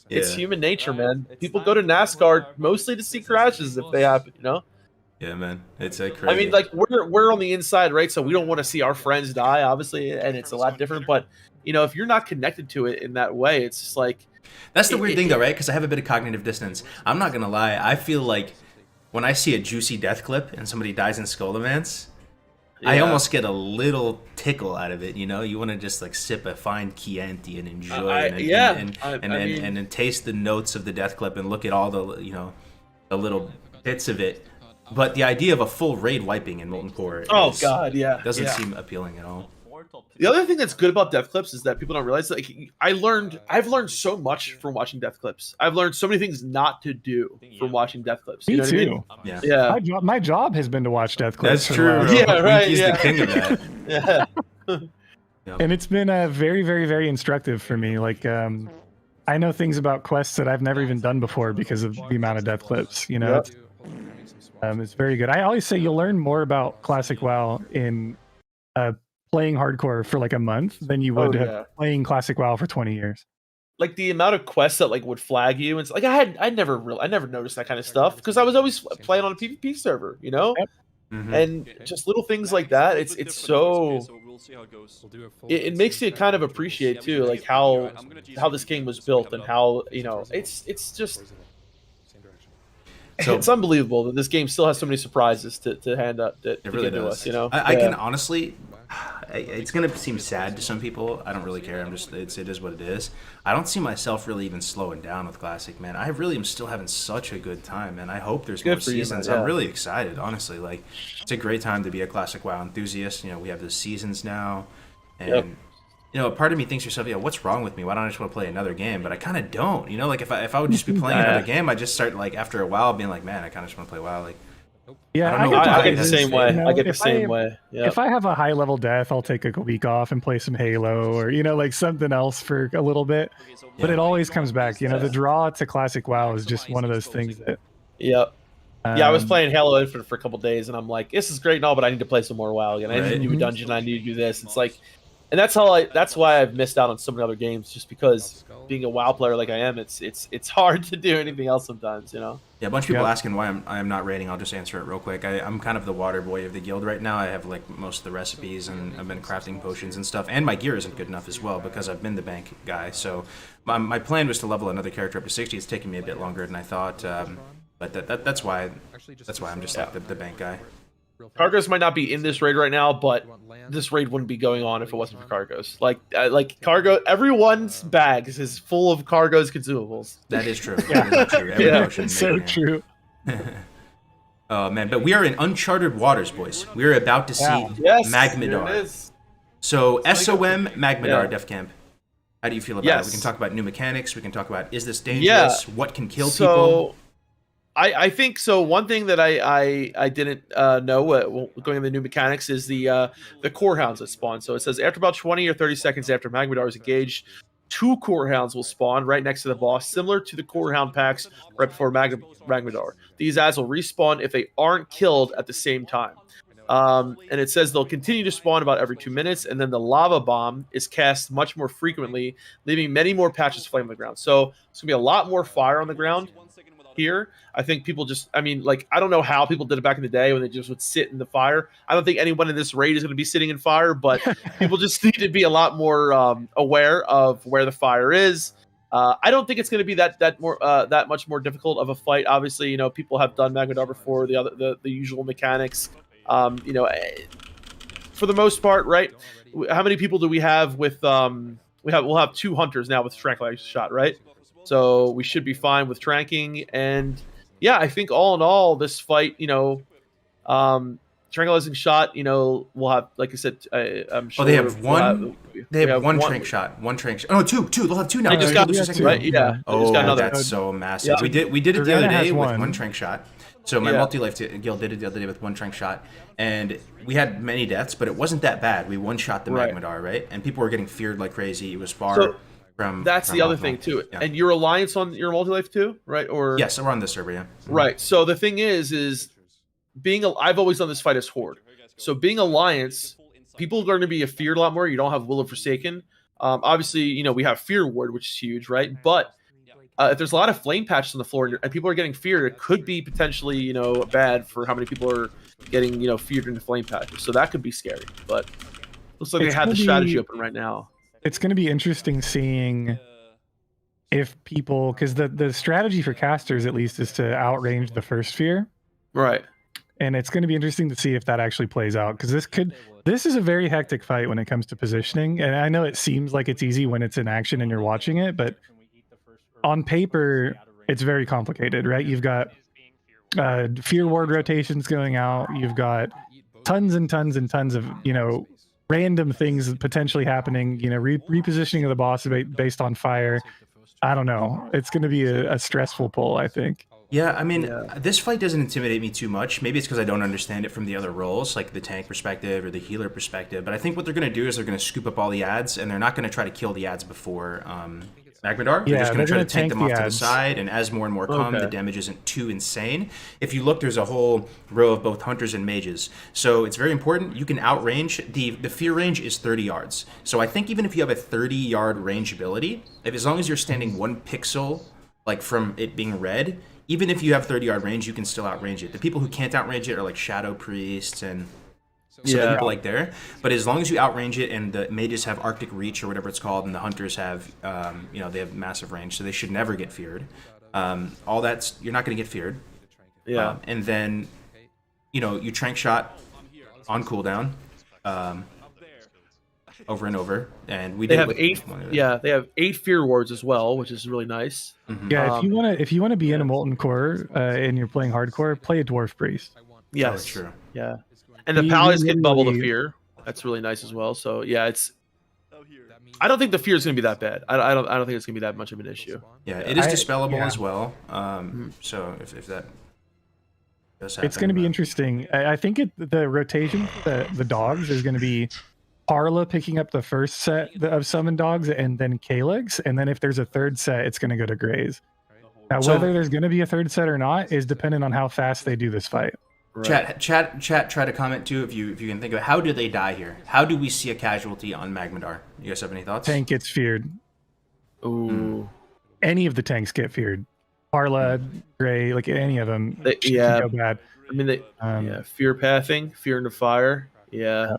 Yeah. It's human nature, man. People go to NASCAR mostly to see crashes if they happen, Yeah, man. It's crazy. I mean, like we're on the inside, right? So we don't want to see our friends die, obviously, and it's a lot different. But if you're not connected to it in that way, it's just like that's the weird thing, though, right? Because I have a bit of cognitive dissonance. I'm not gonna lie. I feel like when I see a juicy death clip and somebody dies in Skullomance, I almost get a little tickle out of it. You want to just like sip a fine Chianti and enjoy and then taste the notes of the death clip and look at all the the little bits of it. But the idea of a full raid wiping in Molten Core doesn't seem appealing at all. The other thing that's good about death clips is that people don't realize, like, I've learned so much from watching death clips. I've learned so many things not to do from watching death clips. Me too. What I mean? Yeah. My job has been to watch death clips. That's true. Yeah, right. He's the king of that. Yeah. And it's been very, very, very instructive for me. Like, I know things about quests that I've never even done before because of the amount of death clips. It's very good. I always say you'll learn more about Classic WoW in playing hardcore for like a month than you would playing Classic WoW for 20 years. Like the amount of quests that like would flag you, and it's like I never noticed that kind of stuff because I was always playing on a PvP server, Yep. And just little things like that. It's so it makes you kind of appreciate too, like how this game was built and how it's just. So, it's unbelievable that this game still has so many surprises to hand up to really give to us. I can honestly, it's gonna seem sad to some people. I don't really care. It is what it is. I don't see myself really even slowing down with Classic, man. I really am still having such a good time, and I hope there's more seasons. I'm really excited, honestly. Like, it's a great time to be a Classic WoW enthusiast. We have the seasons now, and. A part of me thinks to yourself, what's wrong with me? Why don't I just want to play another game? But I kind of don't. Like if I would just be playing another game, I just start like after a while being like, man, I kind of just want to play WoW. Like, I get the same way. I get the same way. If I have a high level death, I'll take a week off and play some Halo or like something else for a little bit. But it always comes back. The draw to Classic WoW is just one of those things that. Yep. I was playing Halo Infinite for a couple days, and I'm like, this is great and all, but I need to play some more WoW again. I need to do a dungeon. I need to do this. It's like. And that's why I've missed out on so many other games, just because being a WoW player like I am, it's hard to do anything else sometimes, you know. Yeah, a bunch of people asking why I'm not raiding. I'll just answer it real quick. I'm kind of the water boy of the guild right now. I have like most of the recipes, and I've been crafting potions and stuff. And my gear isn't good enough as well because I've been the bank guy. So my plan was to level another character up to 60. It's taking me a bit longer than I thought, but that's why I'm just like the bank guy. Cargos might not be in this raid right now, but this raid wouldn't be going on if it wasn't for Cargos. Like cargo, everyone's bags is full of Cargos consumables. That is true. That is true. Every potion so maker. true. Oh man, but we are in uncharted waters, boys. We are about to see Magmadar. There it is. So SOM Magmadar Def Camp. How do you feel about it? We can Yes. talk about new mechanics. We can talk about, is this dangerous? What can kill people? So I think so. One thing that I didn't know going in the new mechanics is the core hounds that spawn. So it says after about 20 or 30 seconds after Magmadar is engaged, 2 core hounds will spawn right next to the boss, similar to the core hound packs right before Magmadar. These ads will respawn if they aren't killed at the same time. And it says they'll continue to spawn about every 2 minutes, and then the lava bomb is cast much more frequently, leaving many more patches flame on the ground. So it's gonna be a lot more fire on the ground here. I think people I don't know how people did it back in the day when they just would sit in the fire. I don't think anyone in this raid is going to be sitting in fire, but people just need to be a lot more aware of where the fire is. I don't think it's going to be that much more difficult of a fight. Obviously, you know, people have done Magmadar before, the usual mechanics. You know, for the most part, right? How many people do we have with we'll have 2 hunters now with tranquilization shot, right? So we should be fine with tranking. And yeah, I think all in all, this fight, you know, tranquilizing shot, you know, we'll have, like I said, I'm sure. Oh, they have one. They have one trank shot. One trank shot. Oh, two. They'll have 2 now. They just got two. right. Yeah. They just got another. That's so massive. Yeah. We did it the other day with one. 1 trank shot. So my multi-life guild did it the other day with 1 trank shot, and we had many deaths, but it wasn't that bad. We one-shot the Magmadar, right? And people were getting feared like crazy. It was far from. That's from the other optimal. thing too. Yeah. And your alliance on your multi-life too, right? Or Yes, we're on this server, yeah. right. So the thing is I've always done this fight as Horde. So being alliance, people are going to be feared a lot more. You don't have Will of Forsaken. Obviously, you know, we have Fear Ward, which is huge, right? But if there's a lot of flame patches on the floor and people are getting feared, it could be potentially, you know, bad for how many people are getting, you know, feared into flame patches. So that could be scary. But looks like they have the strategy open right now. It's going to be interesting seeing if people, because the strategy for casters at least is to outrange the first fear, Right. and it's going to be interesting to see if that actually plays out, because this is a very hectic fight when it comes to positioning. And I know it seems like it's easy when it's in action and you're watching it, but on paper it's very complicated, right? You've got fear ward rotations going out, you've got tons and tons and tons of, you know, random things potentially happening, you know, repositioning of the boss based on fire. I don't know, it's going to be a stressful pull, I think. Yeah, I mean, this fight doesn't intimidate me too much. Maybe it's because I don't understand it from the other roles, like the tank perspective or the healer perspective. But I think what they're going to do is they're going to scoop up all the ads, and they're not going to try to kill the ads before Magmadar. They're just going to try to tank them off to the side, and as more and more come, the damage isn't too insane. If you look, there's a whole row of both hunters and mages. So it's very important. You can outrange. The fear range is 30 yards. So I think even if you have a 30-yard range ability, as long as you're standing 1 pixel like from it being red, even if you have 30-yard range, you can still outrange it. The people who can't outrange it are like shadow priests and some people like there. But as long as you outrange it, and the mages have Arctic reach or whatever it's called, and the hunters have, you know, they have massive range, so they should never get feared. All that's, you're not going to get feared. Yeah. And then, you know, you trank shot on cooldown. Over and over, and we They did have with 8. one of them. Yeah, they have 8 fear wards as well, which is really nice. Yeah, if you want to be in a molten core and you're playing hardcore, play a dwarf priest. Yes, that's true. Yeah, and the paladins can bubble the fear. That's really nice as well. So yeah, it's. I don't think the fear is going to be that bad. I don't think it's going to be that much of an issue. Yeah, it is dispellable as well. So if that does happen, it's going to be interesting. I think the rotation, the dogs is going to be Parla picking up the first set of summon dogs, and then Kalex, and then if there's a third set, it's going to go to Graze. Now, whether there's going to be a third set or not is dependent on how fast they do this fight. Right. Chat. Try to comment too if you can think of it. How do they die here? How do we see a casualty on Magmadar? You guys have any thoughts? Tank gets feared. Ooh. Any of the tanks get feared. Parla, Gray, like any of them. Yeah. Go bad. I mean, fear pathing, fear into fire. Yeah.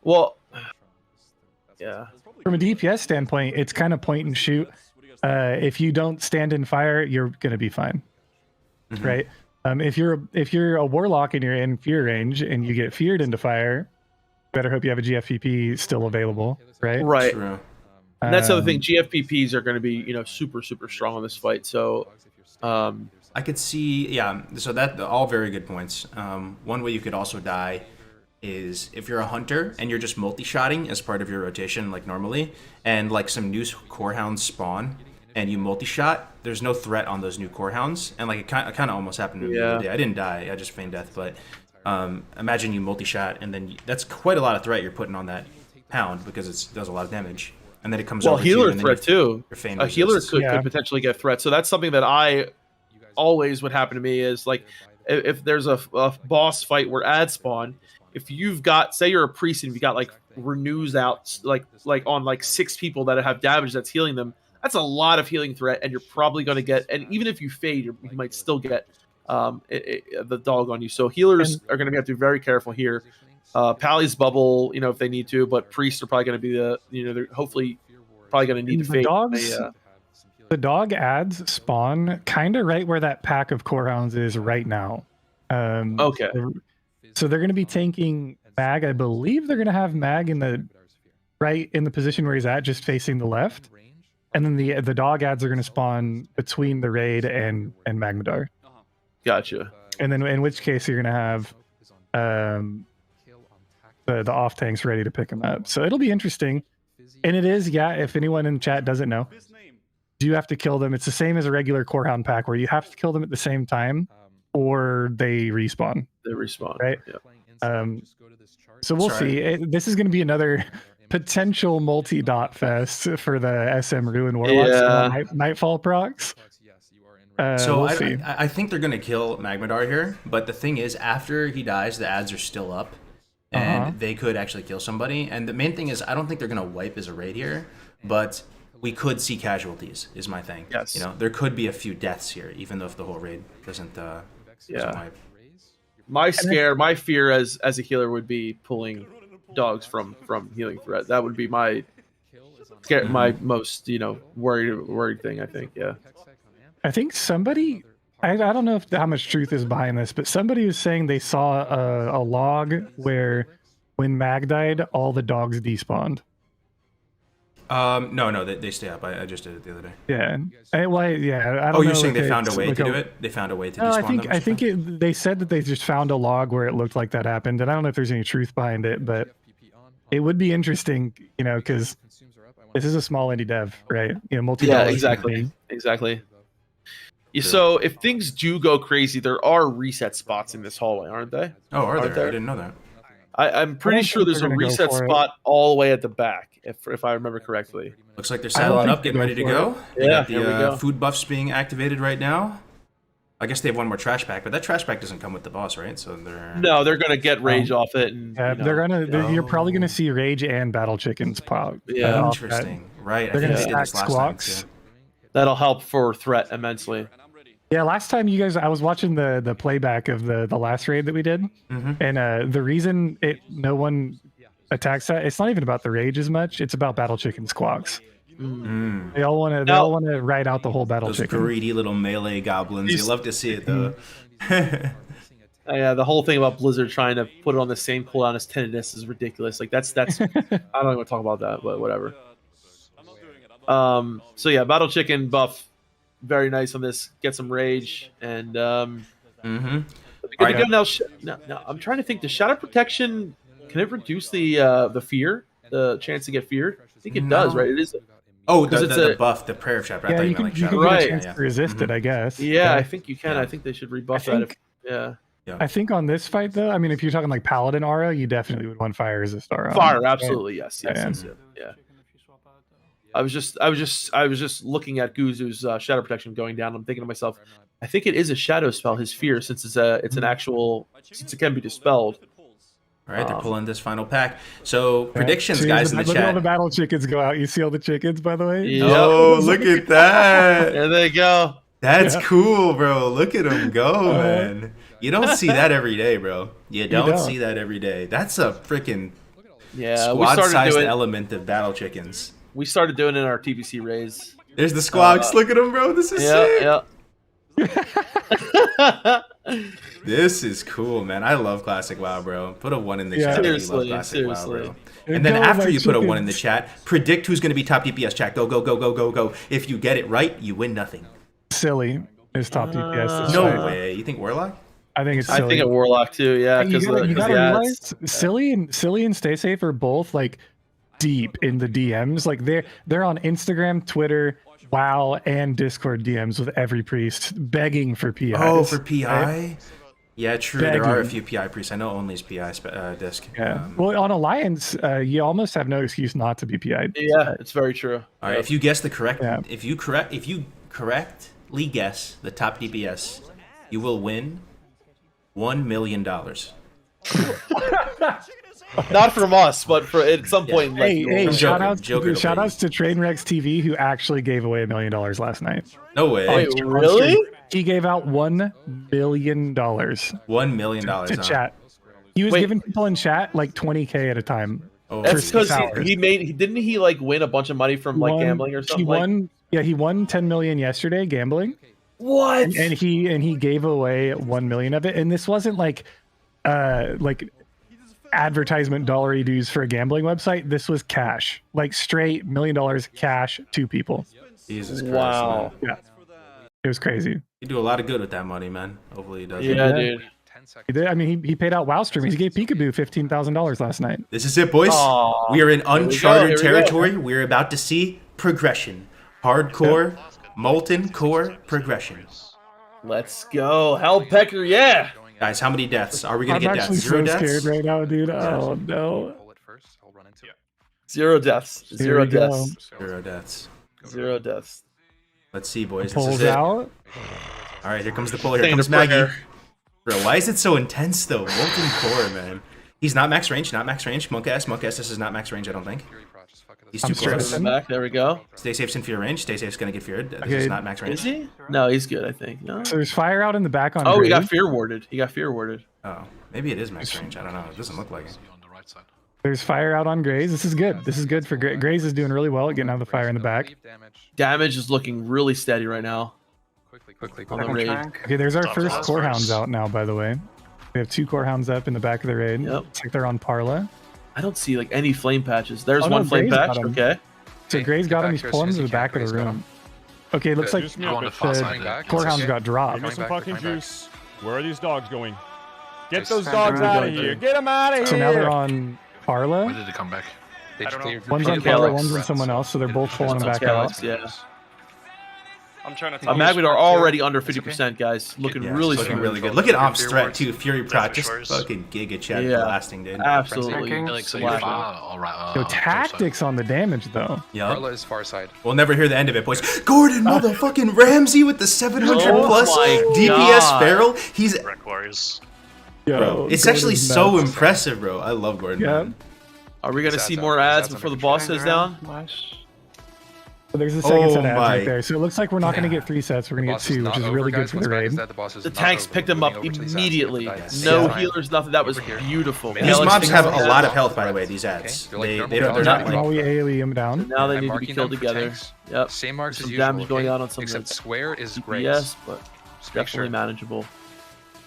Well, yeah. From a DPS standpoint, it's kind of point and shoot. If you don't stand in fire, you're gonna be fine, right? If you're a warlock and you're in fear range and you get feared into fire, better hope you have a GFPP still available, right? Right. True. And that's the other thing. GFPPs are going to be, super, super strong on this fight. So, I could see, yeah. So that all very good points. One way you could also die is if you're a hunter and you're just multi-shotting as part of your rotation, like normally, and like some new core hounds spawn and you multi-shot. There's no threat on those new core hounds, and like it kind of almost happened to me the other day. I didn't die. I just feigned death, but imagine you multi-shot and then that's quite a lot of threat you're putting on that hound because it does a lot of damage. And then it comes over healer to you, and threat too. A healer could potentially get threat. So that's something that I always would happen to me is like if there's a boss fight where ads spawn, if you've got, say you're a priest and you've got like renews out like on like 6 people that have damage that's healing them, that's a lot of healing threat, and you're probably going to get, and even if you fade, you might still get the dog on you. So healers are going to have to be very careful here. Pally's bubble, if they need to, but priests are probably going to be they're hopefully probably going to need to fade. The dog ads spawn kind of right where that pack of core hounds is right now. Okay. So they're going to be tanking Mag. I believe they're going to have Mag in the position where he's at, just facing the left. And then the dog ads are going to spawn between the raid and Magmadar. Gotcha. And then in which case you're going to have the off tanks ready to pick him up. So it'll be interesting. And it is, if anyone in chat doesn't know, you have to kill them. It's the same as a regular core hound pack where you have to kill them at the same time or they respawn. They respawn. Right? Yeah. So we'll see. This is going to be another potential multi-dot fest for the SM Ruin Warlocks Nightfall procs. So we'll see. I think they're going to kill Magmadar here, but the thing is, after he dies, the ads are still up, and they could actually kill somebody. And the main thing is, I don't think they're going to wipe as a raid here, but we could see casualties, is my thing. Yes. There could be a few deaths here, even though if the whole raid doesn't wipe. My fear as a healer would be pulling dogs from healing threat. That would be my most worried thing, I think. Yeah. I think somebody, I don't know how much truth is behind this, but somebody was saying they saw a log where when Mag died, all the dogs despawned. No, they stay up. I just did it the other day. Yeah. I don't know. You're saying they found a way to do it? They found a way to despawn them? I think they said that they just found a log where it looked like that happened, and I don't know if there's any truth behind it, but it would be interesting, because this is a small indie dev, right? Exactly. So if things do go crazy, there are reset spots in this hallway, aren't they? Oh, are there? I didn't know that. I'm pretty sure there's a reset spot all the way at the back, if I remember correctly. Looks like they're saddling up, getting ready to go. Yeah, here we go. Food buffs being activated right now. I guess they have one more trash pack, but that trash pack doesn't come with the boss, right? So they're gonna get rage off it, and you're probably gonna see rage and battle chickens pop. Yeah, interesting. Right, they're gonna stack squawks. That'll help for threat immensely. Yeah, last time I was watching the playback of the last raid that we did, and the reason no one attacks that, it's not even about the rage as much. It's about battle chicken squawks. They all want to ride out the whole battle chicken. Those greedy little melee goblins. You love to see it though. Yeah, the whole thing about Blizzard trying to put it on the same cooldown as Tenderness is ridiculous. Like that's I don't even want to talk about that, but whatever. So yeah, battle chicken buff, very nice on this. Get some rage and Now, I'm trying to think. Does Shadow Protection, can it reduce the fear, the chance to get feared? I think it does, right? It is. Oh, the buff, the prayer chapter. I thought you meant you can get a chance to resist it, I guess. Yeah, I think you can. I think they should rebuff that. I think on this fight, though, I mean, if you're talking like Paladin aura, you definitely would want fire resist aura. Fire, absolutely, yes. I was just looking at Guzu's Shadow Protection going down. I'm thinking to myself, I think it is a shadow spell. His fear, since it's an actual, since it can be dispelled. All right, they're pulling this final pack. So predictions, See, guys, in the look at all chat. the battle chickens go out. You see all the chickens, by the way? Yeah. Oh, look at that. There they go. That's cool, bro. Look at them go, man. You don't see that every day, bro. You don't see that every day. That's a freaking squad-sized element of battle chickens. We started doing it in our TBC raise. There's the squawks. Look at them, bro. This is sick. Yeah. This is cool, man. I love Classic WoW, bro. Put a 1 in the chat if you love Classic WoW, bro. And then after you put a 1 in the chat, predict who's going to be top DPS, chat. Go, go, go, go, go, go. If you get it right, you win nothing. Silly is top DPS. This No fight. way. You think Warlock? I think it's silly. I think at Warlock too, yeah. You Because gotta realize, Silly and Stay Safe are both like deep in the DMs. Like they're on Instagram, Twitter, WoW, and Discord DMs with every priest begging for PIs. Oh, for PI? Right? Yeah, true. Begging. There are a few PI priests. I know Only's PI disc. Yeah. Well, on Alliance, you almost have no excuse not to be PI'd. Yeah, it's very true. All right, if you guess the correct, Yeah. if you correctly guess the top DPS, you will win $1 million. Not from us, but for at some point. Yeah. Hey, I'm shoutouts joking, to Trainwrecks TV, who actually gave away $1 million last night. No way. Wait, really? He gave out $1 million to $1 million. Huh? chat. He was giving people in chat like 20K at a time. Oh, That's for because 6 hours. didn't he like win a bunch of money from like gambling or something? He won 10 million yesterday gambling. What? And he gave away 1 million of it. And this wasn't like advertisement dollary dues for a gambling website. This was cash, like straight $1 million cash to people. Jesus Christ. Wow. Man. Yeah, it was crazy. You do a lot of good with that money, man. Hopefully he does. Yeah, dude. He did. I mean, he paid out WoW streamers. He gave Peekaboo $15,000 last night. This is it, boys. Aw. We are in uncharted Here we go. territory. We're about to see progression. Hardcore, molten core progression. Let's go. Hellpecker, yeah. Guys, how many deaths? Are we going I'm to get actually deaths? Zero so deaths? scared right now, dude. Oh no. 0 deaths. Here Zero we go. deaths. 0 deaths. 0 deaths. Let's see, boys. This Pulls is it. out. All right, here comes the pull. Here Staying comes to Maggie. prayer. Bro, why is it so intense, though? Molten core, man. He's not max range, not max range. Monk S, this is not max range, I don't think. He's too straight close. in. Back. There we go. Stay safe's in fear range. Stay safe's going to get feared. This Okay. is not max range. Is he? No, he's good, I think. No. So there's fire out in the back on. Oh, he Grave. got fear warded. He got fear warded. Oh, maybe it is max range. I don't know. It doesn't look like it. There's fire out on Graze. This is good. This is good for Graze. Is doing really well at getting out of the fire in the back. Damage is looking really steady right now. Quickly. On the raid. Okay, there's our first core hounds out now. By the way, we have 2 core hounds up in the back of the raid. Yep. It's like they're on Parla. I don't see like any flame patches. There's Oh, no, one flame Gray's patch. got 'em. Okay. So Graze got him. He's pulling to the back of the room. Okay, looks like Just the move it. core hounds got dropped. Give me some back, fucking coming back. juice. Where are these dogs going? Get Just those stand dogs around. out of here. Get them out of So now they're here. on Parla. When did it come back? One's on Parla, one's on someone else. So they're both pulling them back out. Alex, yeah. I'm trying to. Magmadar already under 50%, guys. Looking Yeah, really it's looking strong. really good. Look at Omp's Fear threat, ward. too. Fury Prot, for just sure. fucking giga chat Yeah. blasting, dude. Absolutely. So you're Slashing. all right. Yo, tactics on the damage though. Yup. Parla is far side. We'll never hear the end of it, boys. Gordon, motherfucking Ramsey with the 700 Oh plus my DPS God. feral. He's Wreck Warriors. bro. It's actually so impressive, bro. I love Gordon. Yeah. man. Are we gonna Stats see on- more ads stats on before the the boss is down? So there's a second Oh set of ads my right there. So it looks like we're not going to get 3 sets. We're going to get 2, which is really good for the raid. The tanks picked him up immediately. No healers, nothing. That was beautiful. These Alex mobs thinks have of a that. lot of health, by the way. These ads. Okay. They're not Now like. we AoE him down. Now they I'm need to be marking killed them for together. tanks. Yep. Same marks Some as usual. damage going okay? on some of Except the square is great. Yes, but Just make definitely sure. manageable.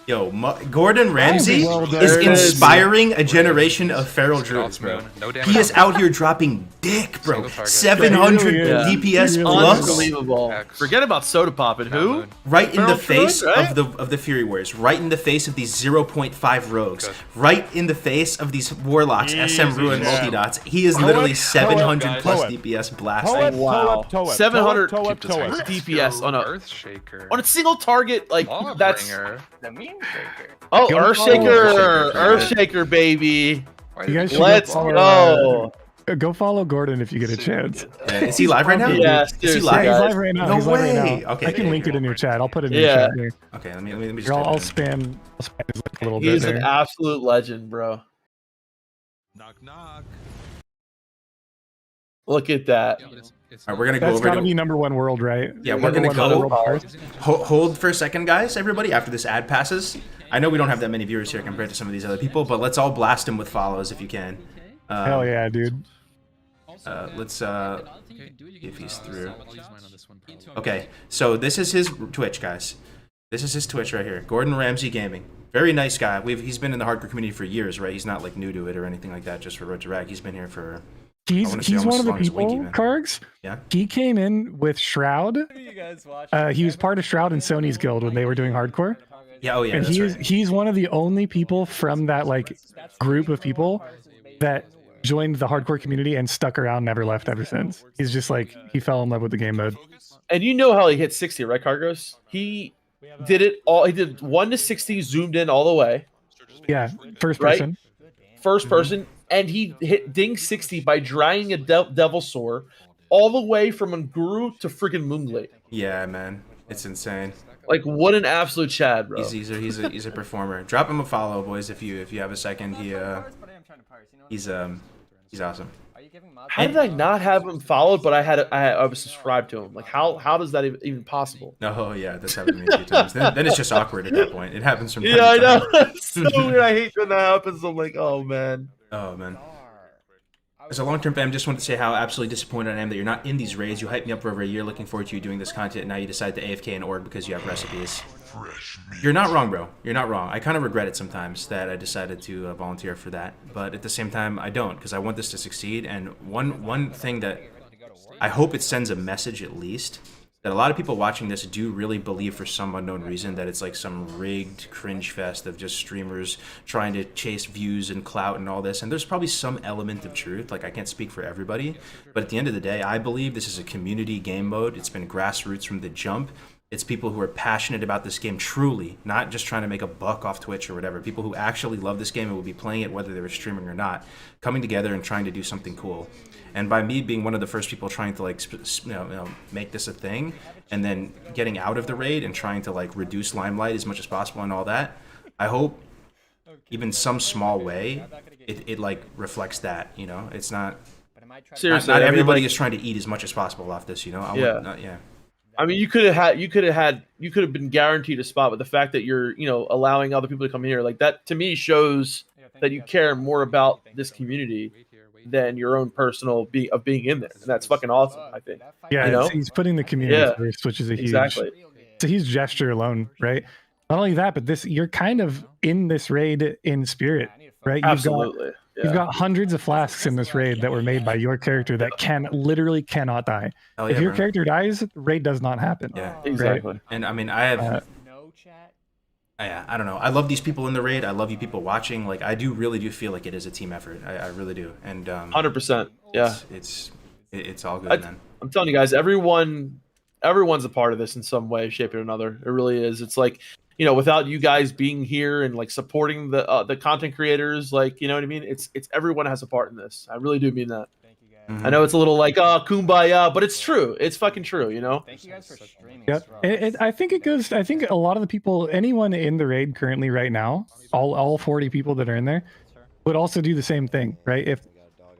Yo, Gordon Ramsay well done. is There it is. inspiring a generation of feral druids, bro. No damage. He is out here dropping dick, bro. Single target. 700 Yeah. DPS Really plus, Unbelievable. X. Forget about soda popping. Who? Moon. right in the Feral face druid, right? of the Fury Warriors, right in the face of these 0.5 rogues, Good. right in the face of these warlocks, SM Easy, Ruin yeah. multi-dots. He is Toe literally it, 700 guys. plus Toe it. DPS Toe blasting. it, Wow. toe it, toe it, 700 toe it, toe it. DPS on a Earthshaker. single target. Like that's Lawbringer. oh Go- Earthshaker, Earthshaker. Earthshaker, baby. Why You did guys they should go Let's follow, go. Go follow Gordon if you get a chance. Yeah, is he live right now? Yeah, Is he seriously, live? Yeah, he's guys. live right now. No he's live right way. now. Okay, I can link it in your chat. I'll put it in Yeah. your chat here. Okay, let me just. Here, I'll type it in. spam his link a little He bit is there. an absolute legend, bro. Knock knock. Look at that. All right, we're gonna go That's over gotta to. be number one world, right? Yeah, we're gonna Number go. one world first. Hold for a second, guys. Everybody, after this ad passes, I know we don't have that many viewers here compared to some of these other people, but let's all blast him with follows if you can. Hell yeah, dude. Let's if he's through. Okay, so this is his Twitch, guys. This is his Twitch right here. Gordon Ramsay Gaming. Very nice guy. He's been in the hardcore community for years, right? He's not like new to it or anything like that. Just for Road to Rag, he's been here for. He's wanna say one almost of the as long as Winky, people, man. Kargs. Yeah. He came in with Shroud. He was part of Shroud and Sony's guild when they were doing hardcore. Yeah. Oh yeah. And That's right. he's one of the only people from that like group of people that joined the hardcore community and stuck around, never left ever since. He's just like he fell in love with the game mode. And you know how he hit 60, right, Cargos? He did it all. He did 1 to 60, zoomed in all the way, Yeah, first Right? person. first person, and he hit ding 60 by drying a devil sore all the way from Unguru to freaking Moonglade. Yeah, man. It's insane. Like, what an absolute Chad, bro. He's a performer. Drop him a follow, boys, if you have a second. He's awesome. How did I not have him followed, but I was subscribed to him? Like, how does that even possible? Oh yeah, that's happened to me a few times. Then it's just awkward at that point. It happens from time Yeah, I to time. know. It's so weird. I hate when that happens. I'm like, oh man. Oh man. As a long-term fan, I just wanted to say how absolutely disappointed I am that you're not in these raids. You hyped me up for over a year, looking forward to you doing this content, and now you decide to AFK and org because you have recipes. You're not wrong, bro. You're not wrong. I kind of regret it sometimes that I decided to volunteer for that, but at the same time, I don't, because I want this to succeed. And one thing that I hope it sends a message, at least, that a lot of people watching this do really believe for some unknown reason that it's like some rigged cringe fest of just streamers trying to chase views and clout and all this. And there's probably some element of truth. Like, I can't speak for everybody, but at the end of the day, I believe this is a community game mode. It's been grassroots from the jump. It's people who are passionate about this game truly, not just trying to make a buck off Twitch or whatever. People who actually love this game and will be playing it whether they were streaming or not, coming together and trying to do something cool. And by me being one of the first people trying to like make this a thing, and then getting out of the raid and trying to like reduce limelight as much as possible and all that, I hope even some small way it like reflects that. You know, it's not Seriously, not I mean, everybody like, is trying to eat as much as possible off this. You know, Yeah. I mean, you could have been guaranteed a spot, but the fact that you're, allowing other people to come in here, like that, to me shows that you care more about this community than your own personal being in there, and that's fucking awesome. I think. Yeah, he's putting the community first, which is a huge. It's a huge gesture alone, right? Not only that, but you're kind of in this raid in spirit, right? Absolutely. You've got hundreds of flasks in this raid that were made by your character that literally cannot die. If your character dies, the raid does not happen. Yeah, exactly. Right? And I mean, I have. I don't know. I love these people in the raid. I love you people watching. Like, I really do feel like it is a team effort. I really do. And 100%. Yeah. It's all good, man. I'm telling you guys, everyone's a part of this in some way, shape, or another. It really is. It's like, without you guys being here and like supporting the content creators, like, you know what I mean? It's everyone has a part in this. I really do mean that. I know it's a little like kumbaya, but it's true. It's fucking true, Thank you guys for streaming. Yep. I think it goes. I think a lot of the people, anyone in the raid currently right now, all 40 people that are in there, would also do the same thing, right? If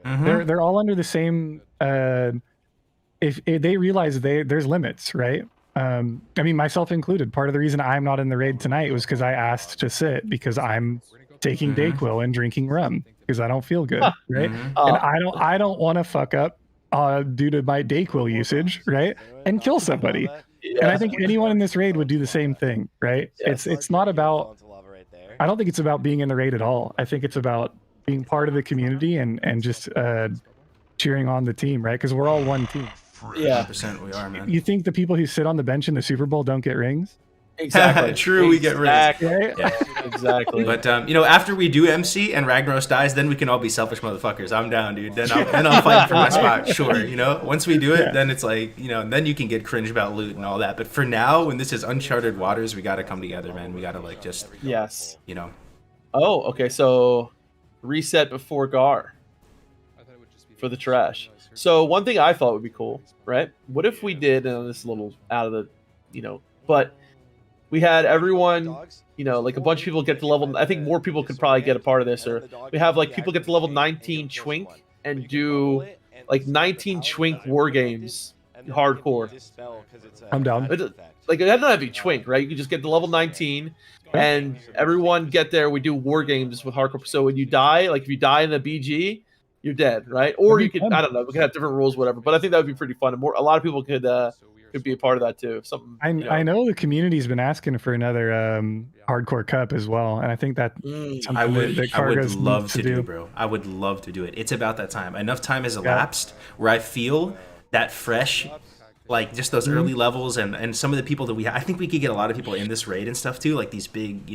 they're all under the same, if they realize there's limits, right? I mean, myself included. Part of the reason I'm not in the raid tonight was because I asked to sit because I'm taking Dayquil and drinking rum because I don't feel good, right? And I don't want to fuck up due to my Dayquil usage, right? And kill somebody. And I think anyone in this raid would do the same thing, right? It's not about. I don't think it's about being in the raid at all. I think it's about being part of the community and just cheering on the team, right? Because we're all one team. Yeah, 100% we are, man. You think the people who sit on the bench in the Super Bowl don't get rings? Exactly. True, we get rings. Right? Yeah. Exactly. But after we do MC and Ragnaros dies, then we can all be selfish motherfuckers. I'm down, dude. Then I'll fight for my spot. Sure, Once we do it, then it's like, then you can get cringe about loot and all that. But for now, when this is uncharted waters, we got to come together, man. We got to like just. Yes. Oh, okay. So, reset before Gar. for the trash. So one thing I thought would be cool, right? What if we did, and this is a little out of the, but we had everyone, like a bunch of people get to level. I think more people could probably get a part of this, or we have like people get to level 19 Chwink and do like 19 Chwink war games, hardcore. I'm down. Like it doesn't have to be Chwink, right? You can just get to level 19, and everyone get there. We do war games with hardcore. So when you die, like if you die in a BG, you're dead, right? Or you could, I don't know, we could have different rules, whatever. But I think that would be pretty fun. And a lot of people could be a part of that too. Something. I know the community's been asking for another hardcore cup as well, and I think that I would Cargos love needs to do, bro. I would love to do it. It's about that time. Enough time has elapsed where I feel that fresh, like just those early levels, and some of the people that I think we could get a lot of people in this raid and stuff too, like these big,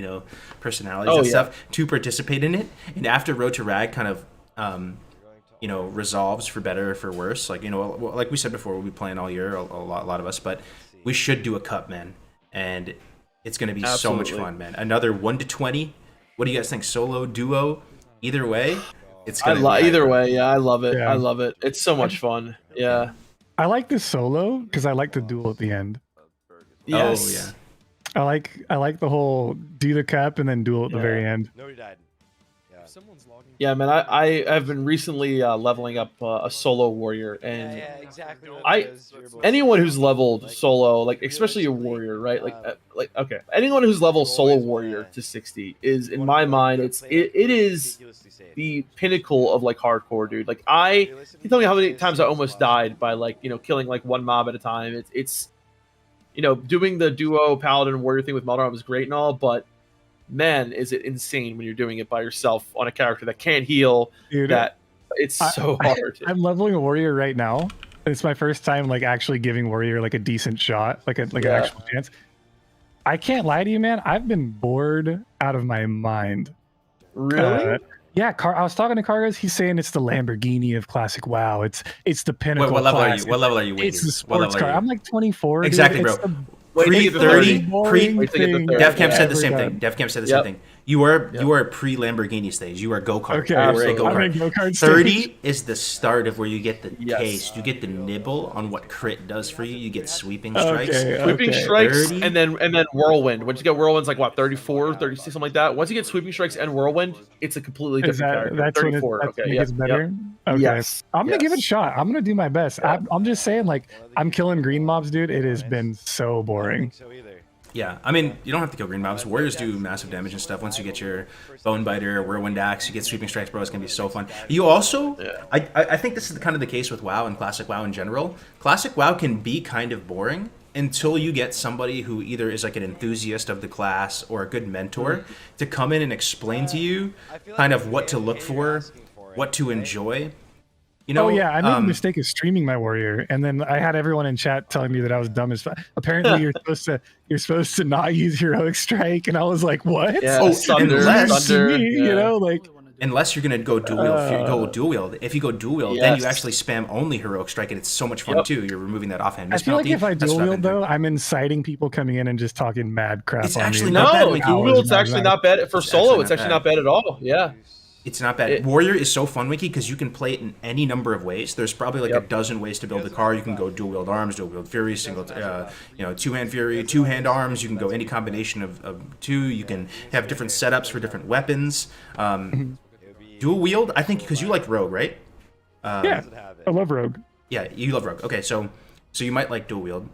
personalities and stuff to participate in it. And after Road to Rag kind of resolves for better or for worse, like like we said before, we'll be playing all year, a lot of us, but we should do a cup, man, and it's gonna be so much fun, man. Another 1 to 20. What do you guys think? Solo, duo, either way, it's gonna either way. Yeah, I love it. Yeah. I love it. It's so much fun. Yeah. I like the solo because I like the duel at the end. Yes. Oh yeah. I like the whole do the cup and then duel at the very end. Nobody died. Yeah, man. I have been recently leveling up a solo warrior, and Exactly. anyone who's leveled solo, like especially a warrior, right? Okay, anyone who's leveled solo warrior to 60 is, in my mind, it is the pinnacle of like hardcore, dude. Like you tell me how many times I almost died by like killing like one mob at a time. It's doing the duo paladin warrior thing with Maldar was great and all, but man, is it insane when you're doing it by yourself on a character that can't heal. Dude, it's so hard. I'm leveling a warrior right now. It's my first time like actually giving warrior like a decent shot, like an actual chance. I can't lie to you, man. I've been bored out of my mind. Really? Yeah, I was talking to Cargos. He's saying it's the Lamborghini of classic WoW. It's the pinnacle. What level are you? What level are you? It's the sports car. I'm like 24. Exactly, dude. bro. Pre-30, DevCamp said the same thing. DevCamp said the same thing. You are pre-Lamborghini stage. You are go-kart. Okay, you are a go-kart. 30 is the start of where you get the taste. You get the nibble on what crit does for you. You get sweeping strikes. Sweeping strikes, and then whirlwind. Once you get whirlwind's like what, 34, 36, something like that. Once you get sweeping strikes and whirlwind, it's a completely different character. That's 34. When it gets better. Okay. Yes. I'm gonna give it a shot. I'm gonna do my best. I'm just saying, like, I'm killing green mobs, dude. It has been so boring. Yeah, I mean, you don't have to kill green mobs. Warriors do massive damage and stuff. Once you get your Bone Biter, Whirlwind Axe, you get Sweeping Strikes, bro, it's going to be so fun. You also, I think this is kind of the case with WoW and Classic WoW in general. Classic WoW can be kind of boring until you get somebody who either is like an enthusiast of the class or a good mentor to come in and explain to you kind of what to look for, what to enjoy. Oh yeah, I made the mistake of streaming my warrior, and then I had everyone in chat telling me that I was dumb as fuck. Apparently, you're supposed to not use heroic strike, and I was like, what? Yeah, unless you're gonna go dual wield. If you go dual wield, then you actually spam only heroic strike, and it's so much fun too. You're removing that offhand miss penalty. I feel like if I dual wield though, I'm inciting people coming in and just talking mad crap. It's on actually me. not bad. Dual wield's actually not bad for solo. It's actually not bad at all. Yeah. It's not bad. Warrior is so fun, Wiki, because you can play it in any number of ways. There's probably like a dozen ways to build a car. You can go dual wield arms, dual wield fury, single, two-hand fury, two-hand arms. You can go any combination of two. You can have different setups for different weapons. Dual wield, I think, because you like rogue, right? Yeah, I love rogue. Yeah, you love rogue. Okay, so you might like dual wield.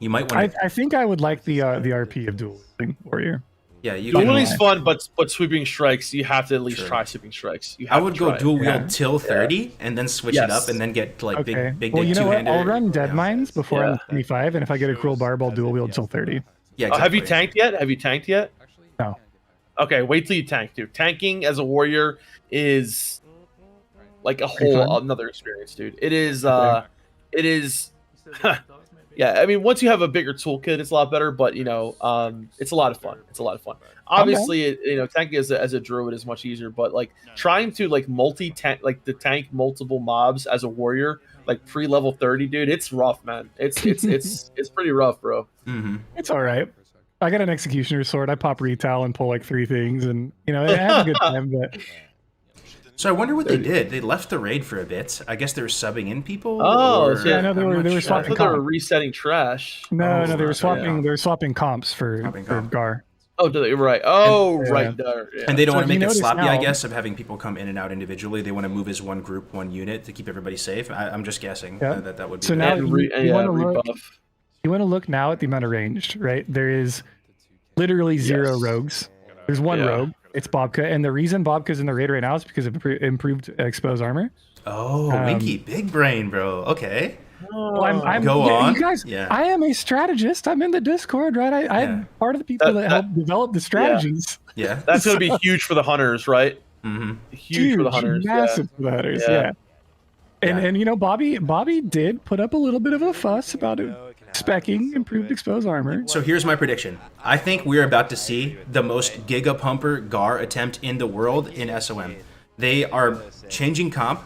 You might want. I think I would like the RP of dual wielding warrior. Yeah, you dual wielding's fun, but sweeping strikes, you have to at least try sweeping strikes. I would go dual wield till 30 and then switch it up and then get like big well, you know what? two-hander. I'll run dead mines before I'm 25, and if I get a cruel barb, I'll dual wield till 30. Yeah. Exactly. Have you tanked yet? No. Okay, wait till you tank, dude. Tanking as a warrior is like a whole another experience, dude. It is. It is. Yeah, I mean, once you have a bigger toolkit, it's a lot better. But it's a lot of fun. It's a lot of fun. Obviously, tanking as a druid is much easier. But like trying to like tank multiple mobs as a warrior, like pre-level 30, dude, it's rough, man. It's pretty rough, bro. Mm-hmm. It's all right. I got an executioner sword. I pop retail and pull like 3 things, and I have a good time. But So I wonder what they did. They left the raid for a bit. I guess they were subbing in people. Oh, or... so yeah, no, they I'm were not sure. I swapping thought they were comp. resetting trash. No, Oh, they were swapping. yeah. They were swapping comps for comp. Gar. Oh, did they? Right. Oh, And- right there. Yeah. And they don't So want to if you make it notice sloppy, I now- guess, of having people come in and out individually. They want to move as one group, one unit to keep everybody safe. I'm just guessing Yeah. that would be. So the- now And you wanna look- rebuff. You want to look now at the amount of ranged, right? There is literally 0 Yes. rogues. There's one Yeah. rogue. It's Bobka, and the reason Bobka's in the raid right now is because of improved expose armor. Oh, Winky, big brain, bro. Okay. Well, I'm Go on. You guys, Yeah. I am a strategist. I'm in the Discord, right? Yeah. I'm part of the people that help develop the strategies. Yeah. That's going to be huge for the hunters, right? Mm-hmm. Huge for the hunters. massive for the hunters. Yeah. Yeah. And Yeah. and you know, Bobby did put up a little bit of a fuss about it, specking improved expose armor. So here's my prediction. I think we're about to see the most Giga Pumper Gar attempt in the world in SOM. They are changing comp.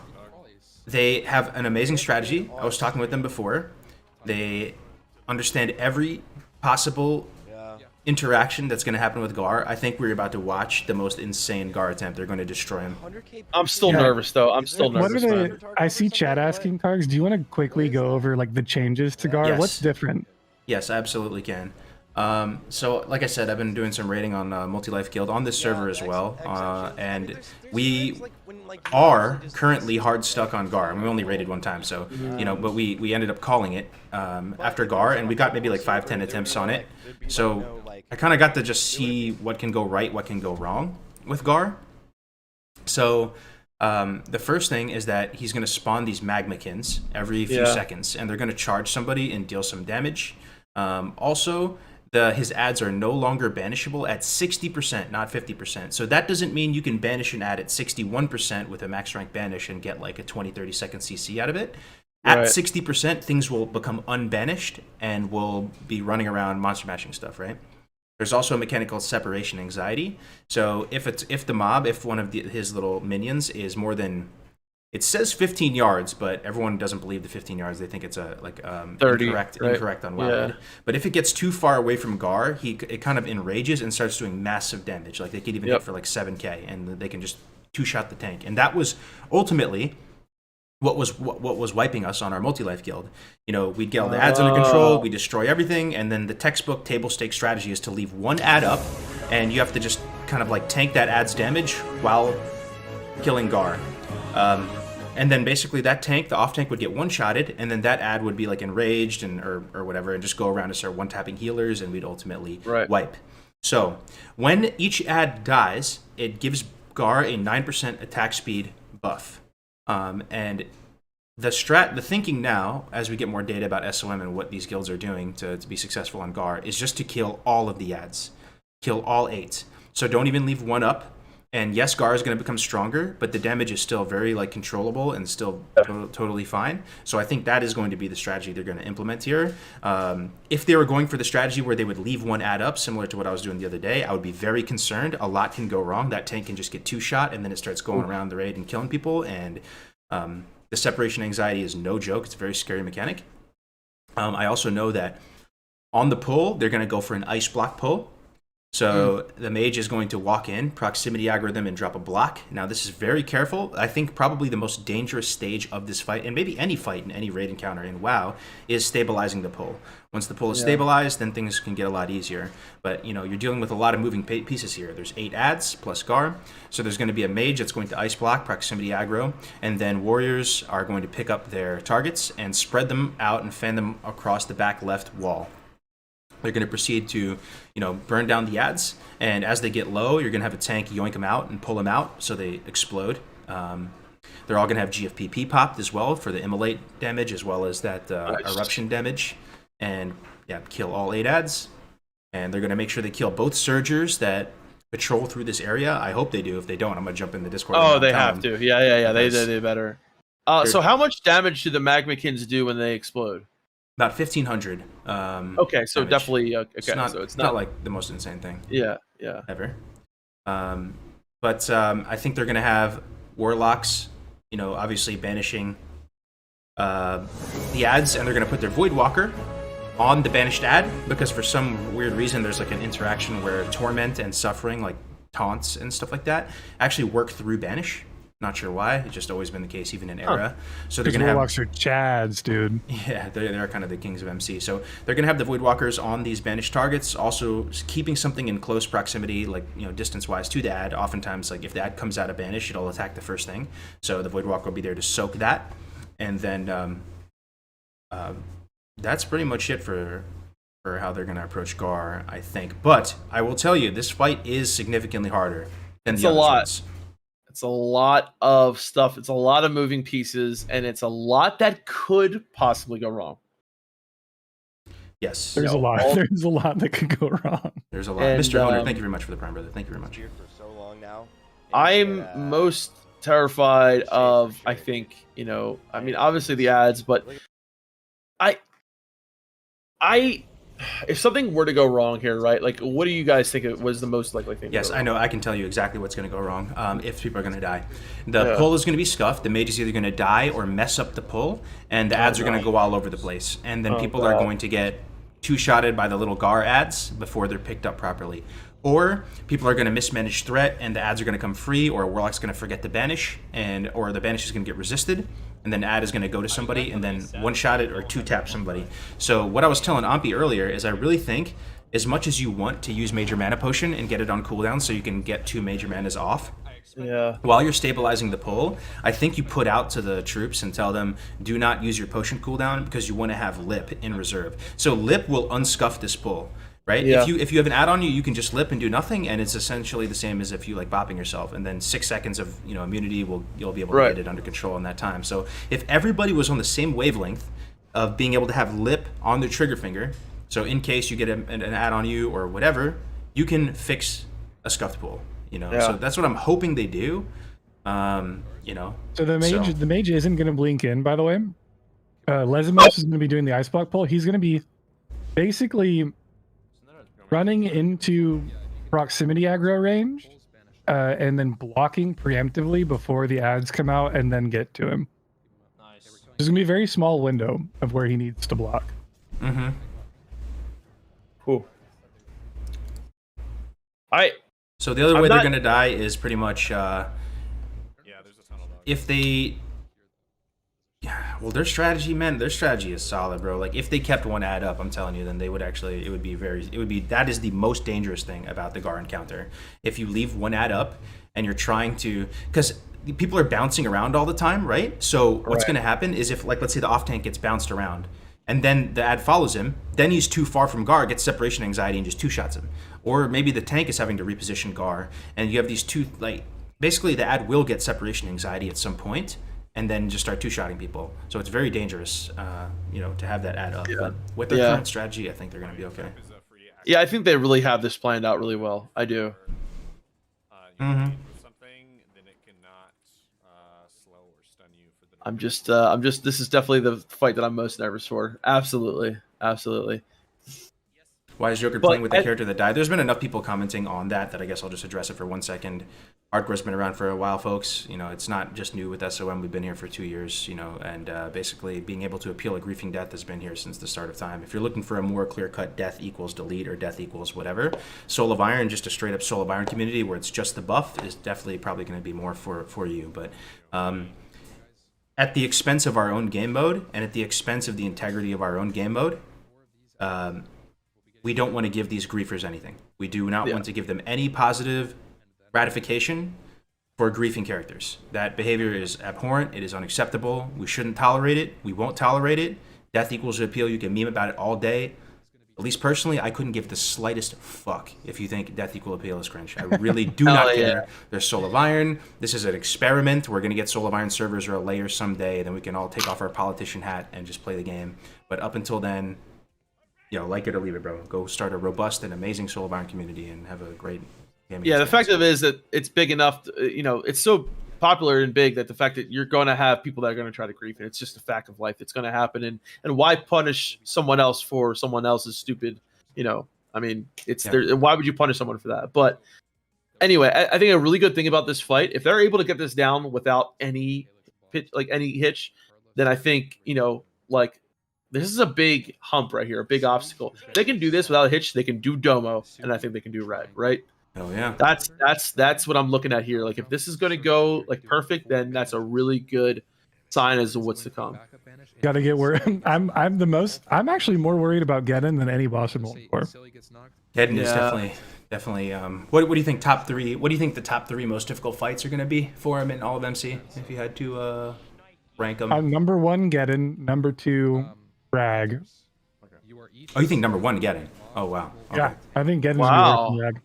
They have an amazing strategy. I was talking with them before. They understand every possible interaction that's going to happen with Gar. I think we're about to watch the most insane Gar attempt. They're going to destroy him. I'm still nervous, though. I'm still What nervous, are man. the? I see Chad asking, Targs. Do you want to quickly go over like the changes to Gar? Yes. What's different? Yes, I absolutely can. So, like I said, I've been doing some raiding on Multi-Life Guild on this server as well, and we are currently hard stuck on Gar. We only raided one time, so you know, but we ended up calling it after Gar, and we got maybe like 5-10 attempts on it. So I kind of got to just see what can go right, what can go wrong with Gar. So the first thing is that he's going to spawn these magmakins every few seconds, and they're going to charge somebody and deal some damage. Also, his ads are no longer banishable at 60%, not 50%. So that doesn't mean you can banish an ad at 61% with a max rank banish and get like a 20-30 second CC out of it. At Right. 60%, things will become unbanished and will be running around monster mashing stuff, right? There's also a mechanic called separation anxiety. So if one of his little minions is more than, it says 15 yards, but everyone doesn't believe the 15 yards. They think it's 30, incorrect, right? incorrect on WoW. Yeah. But if it gets too far away from Gar, it kind of enrages and starts doing massive damage. Like they could even hit for like 7k, and they can just two-shot the tank. And that was ultimately what was wiping us on our multi-life guild. You know, we'd get all the ads under control, we destroy everything, and then the textbook table stake strategy is to leave one ad up, and you have to just kind of like tank that ad's damage while killing Gar. And then basically that tank, the off tank, would get one-shotted, and then that ad would be like enraged and or whatever, and just go around and start one-tapping healers, and we'd ultimately wipe. So when each ad dies, it gives Gar a 9% attack speed buff. And the thinking now, as we get more data about SOM and what these guilds are doing to be successful on Gar, is just to kill all of the ads. Kill all 8. So don't even leave one up. And yes, Gar is going to become stronger, but the damage is still very like controllable and still totally fine. So I think that is going to be the strategy they're going to implement here. If they were going for the strategy where they would leave one ad up, similar to what I was doing the other day, I would be very concerned. A lot can go wrong. That tank can just get two-shot, and then it starts going around the raid and killing people. And the separation anxiety is no joke. It's a very scary mechanic. I also know that on the pull, they're going to go for an ice block pull. So the mage is going to walk in, proximity aggro them, and drop a block. Now this is very careful. I think probably the most dangerous stage of this fight, and maybe any fight in any raid encounter in WoW, is stabilizing the pull. Once the pull is stabilized, then things can get a lot easier. But you know, you're dealing with a lot of moving pieces here. There's 8 ads plus Gar, so there's going to be a mage that's going to ice block, proximity aggro, and then warriors are going to pick up their targets and spread them out and fan them across the back left wall. They're going to proceed to, you know, burn down the ads, and as they get low, you're going to have a tank yoink them out and pull them out so they explode. They're all going to have GFPP popped as well for the immolate damage, as well as that eruption damage, and kill all 8 ads. And they're going to make sure they kill both surgers that patrol through this area. I hope they do. If they don't, I'm going to jump in the Discord. Oh, they have to. Yeah. They better. So how much damage do the magmakins do when they explode? About 1,500. Okay, so damage. definitely okay. So it's not like the most insane thing. Yeah. Ever. But I think they're going to have warlocks, you know, obviously banishing the ads, and they're going to put their Void Walker on the banished ad, because for some weird reason there's like an interaction where torment and suffering, like taunts and stuff like that, actually work through banish. Not sure why. It's just always been the case, even in era. So they're Because going to have warlocks are chads, dude. Yeah, they're kind of the kings of MC. So they're going to have the Voidwalkers on these banished targets, also keeping something in close proximity, like, you know, distance-wise to the ad. Oftentimes, like, if the ad comes out of banish, it'll attack the first thing. So the Voidwalker will be there to soak that. And then that's pretty much it for how they're going to approach Garr, I think. But I will tell you, this fight is significantly harder than It's the a other lot. ones. It's a lot of stuff. It's a lot of moving pieces, and it's a lot that could possibly go wrong. Yes. There's a lot. There's a lot that could go wrong. There's a lot. And, Mr. Hunter, thank you very much for the Prime, brother. Thank you very much. For so long now. I'm most terrified of, I think, you know, I mean, obviously the ads, but I if something were to go wrong here, right? Like, what do you guys think it was the most likely thing? Yes, I know. I can tell you exactly what's going to go wrong if people are going to die. The pull is going to be scuffed. The mage is either going to die or mess up the pull, and the ads are going to go all over the place. And then people are going to get two-shotted by the little Garr ads before they're picked up properly. Or people are going to mismanage threat, and the ads are going to come free, or a warlock's going to forget to banish, or the banish is going to get resisted, and then ad is going to go to somebody, and then one-shot it or two-tap somebody. So what I was telling Ampi earlier is I really think, as much as you want to use Major Mana Potion and get it on cooldown so you can get 2 Major Manas off, while you're stabilizing the pull, I think you put out to the troops and tell them, do not use your potion cooldown because you want to have Lip in reserve. So Lip will unscuff this pull. Right? Yeah. If you have an ad on you, you can just lip and do nothing, and it's essentially the same as if you like bopping yourself. And then 6 seconds of immunity you'll be able to get it under control in that time. So if everybody was on the same wavelength of being able to have lip on their trigger finger, so in case you get an ad on you or whatever, you can fix a scuffed pull. So that's what I'm hoping they do. So the mage isn't going to blink in. By the way, Lesimos is going to be doing the ice block pull. He's going to be basically running into proximity aggro range, and then blocking preemptively before the ads come out and then get to him. Nice. There's going to be a very small window of where he needs to block. Mm-hmm. Cool. So the other way they're going to die is pretty much if they... Well, their strategy is solid, bro. Like, if they kept one ad up, I'm telling you, then they would actually, that is the most dangerous thing about the Garr encounter. If you leave one ad up and you're trying to, because people are bouncing around all the time, right? So what's going to happen is if, like, let's say the off tank gets bounced around and then the ad follows him, then he's too far from Garr, gets separation anxiety and just two-shots him. Or maybe the tank is having to reposition Garr and you have these two, like, basically the ad will get separation anxiety at some point, and then just start two-shotting people. So it's very dangerous, to have that add up. Yeah. But with their current strategy, I think they're going to be okay. Yeah, I think they really have this planned out really well. I do. Mm-hmm. I'm just, this is definitely the fight that I'm most nervous for. Absolutely. Absolutely. Why is Joker playing with the character that died? There's been enough people commenting on that I guess I'll just address it for 1 second. Hardcore's been around for a while, folks. It's not just new with SOM. We've been here for 2 years, and basically being able to appeal a griefing death has been here since the start of time. If you're looking for a more clear-cut death equals delete or death equals whatever, Soul of Iron, just a straight-up Soul of Iron community where it's just the buff is definitely probably going to be more for you. But at the expense of our own game mode and at the expense of the integrity of our own game mode, we don't want to give these griefers anything. We do not want to give them any positive ratification for griefing characters. That behavior is abhorrent. It is unacceptable. We shouldn't tolerate it. We won't tolerate it. Death equals appeal. You can meme about it all day. At least personally, I couldn't give the slightest fuck if you think death equal appeal is cringe. I really do not care. There's Soul of Iron. This is an experiment. We're going to get Soul of Iron servers or a layer someday, and then we can all take off our politician hat and just play the game. But up until then, like it or leave it, bro. Go start a robust and amazing Soul of Iron community and have a great game. Yeah, the fact of it is that it's big enough, it's so popular and big that the fact that you're going to have people that are going to try to grief it, it's just a fact of life. It's going to happen. And why punish someone else for someone else's stupid, why would you punish someone for that? But anyway, I think a really good thing about this fight, if they're able to get this down without any hitch, then I think, this is a big hump right here, a big obstacle. If they can do this without a hitch, they can do Domo, and I think they can do red, right? Oh yeah. That's what I'm looking at here. Like if this is going to go like perfect, then that's a really good sign as to what's to come. Got to get where I'm I'm actually more worried about Geddon than any boss in Molten Core. Geddon is definitely. What do you think top 3? What do you think the top 3 most difficult fights are going to be for him in all of MC? If you had to rank them. Number 1 Geddon, number 2 Rag. Oh, you think number 1 Geddon? Oh wow. Okay. Yeah, I think Geddon's Wow. Rag.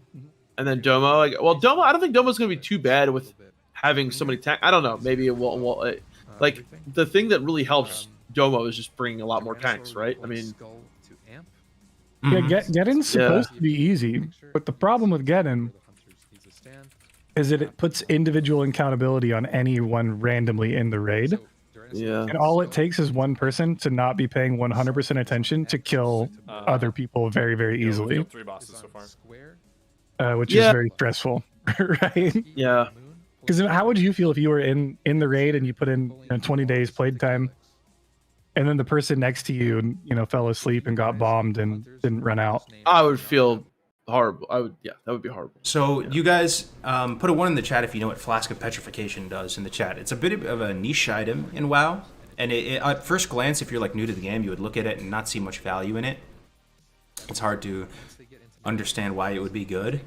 And then Domo. Well, Domo. I don't think Domo's going to be too bad with having so many tanks. I don't know. Maybe it will. Like the thing that really helps Domo is just bringing a lot more tanks, right? I mean, yeah, Geddon's supposed to be easy, but the problem with Geddon is that it puts individual accountability on anyone randomly in the raid. Yeah. And all it takes is one person to not be paying 100% attention to kill other people very, very easily. 3 bosses so far. Which is very stressful, right? Yeah. Because how would you feel if you were in the raid and you put in 20 days played time, and then the person next to you, fell asleep and got bombed and didn't run out? I would feel horrible. That would be horrible. So you guys put a 1 in the chat if you know what Flask of Petrification does in the chat. It's a bit of a niche item in WoW, and at first glance, if you're like new to the game, you would look at it and not see much value in it. It's hard to understand why it would be good,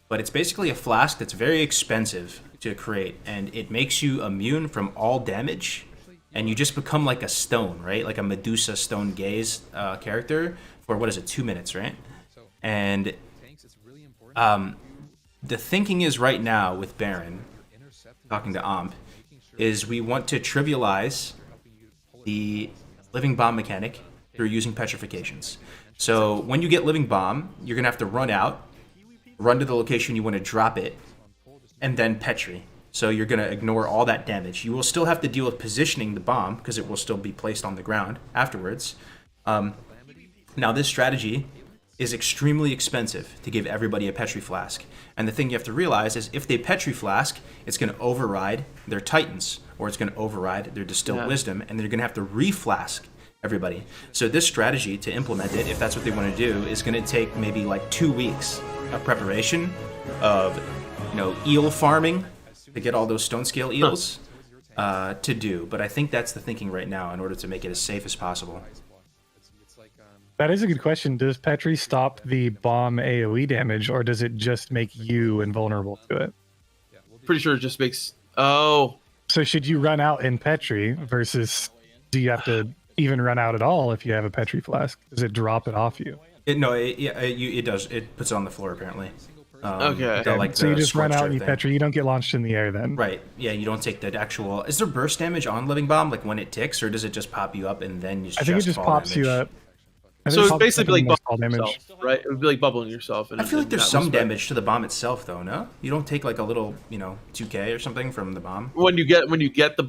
but it's basically a flask that's very expensive to create, and it makes you immune from all damage, and you just become like a stone, right? Like a Medusa stone gaze character for, what is it, 2 minutes, right? And the thinking is right now with Baron, talking to Amp, is we want to trivialize the living bomb mechanic through using petrifications. So when you get living bomb, you're going to have to run out, run to the location you want to drop it, and then petri. So you're going to ignore all that damage. You will still have to deal with positioning the bomb because it will still be placed on the ground afterwards. Now this strategy is extremely expensive to give everybody a Petri Flask. And the thing you have to realize is if they Petri Flask, it's going to override their Titans, or it's going to override their Distilled Wisdom, and they're going to have to re-flask everybody. So this strategy, to implement it, if that's what they want to do, is going to take maybe like 2 weeks of preparation, of eel farming to get all those stone scale eels to do. But I think that's the thinking right now in order to make it as safe as possible. That is a good question. Does Petri stop the bomb AoE damage, or does it just make you invulnerable to it? Pretty sure it just makes... Oh. So should you run out in Petri versus do you have to even run out at all if you have a Petri Flask? Does it drop it off you? It does. It puts it on the floor, apparently. Okay. So you just run out and you Petri. You don't get launched in the air then? Right. Yeah, you don't take the actual... Is there burst damage on Living Bomb, like when it ticks, or does it just pop you up and then you I think it just pops you up. So it's basically like bubbling yourself, right? It would be like bubbling yourself. I feel like there's some damage to the bomb itself, though. No, you don't take like a little, 2K or something from the bomb. When you get the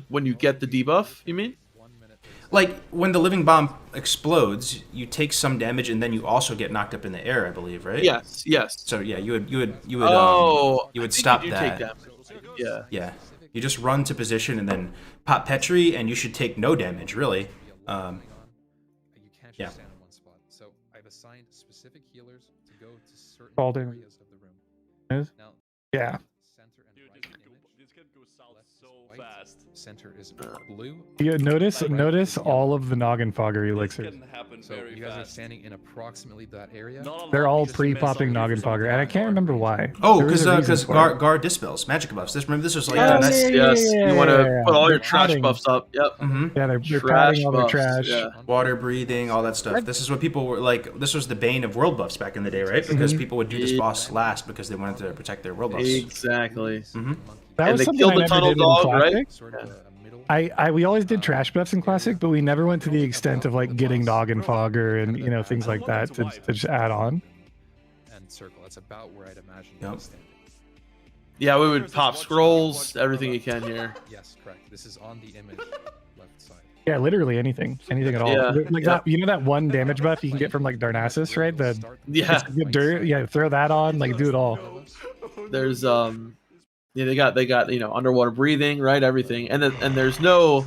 debuff, you mean? Like when the living bomb explodes, you take some damage, and then you also get knocked up in the air, I believe, right? Yes. So yeah, you would stop you that. Take damage. Yeah. You just run to position and then pop Petri, and you should take no damage, really. Yeah. Assigned specific healers to go to certain areas of the room. Now, yeah. Center and Dude, this could go south so fast. Center is blue. You notice all of the noggin fogger elixirs. So you guys are standing in approximately that area. They're all pre-popping noggin fogger, and I can't remember why. Oh, because Garr dispels magic buffs. Remember, this was like yes. You want to put all your trash buffs up. Yep. Mm-hmm. Yeah, they're padding all their trash. Yeah. Water breathing, all that stuff. This is what people were like. This was the bane of world buffs back in the day, right? Because people would do this boss last because they wanted to protect their world buffs. Exactly. Mm-hmm. That was they something killed I the never tunnel did in dog, Classic. right? We always did trash buffs in Classic, but we never went to the extent of like getting noggin fogger and things like that to just add on. And circle. That's about where I'd imagine Yep. you standing. Yeah, we would pop scrolls, everything you can here. Yes, correct. This is on the image left side. Yeah, literally anything at all. Yeah, Like that, that one damage buff you can get from like Darnassus, right? Yeah. Yeah, throw that on, like do it all. There's they got underwater breathing, right? Everything, and there's no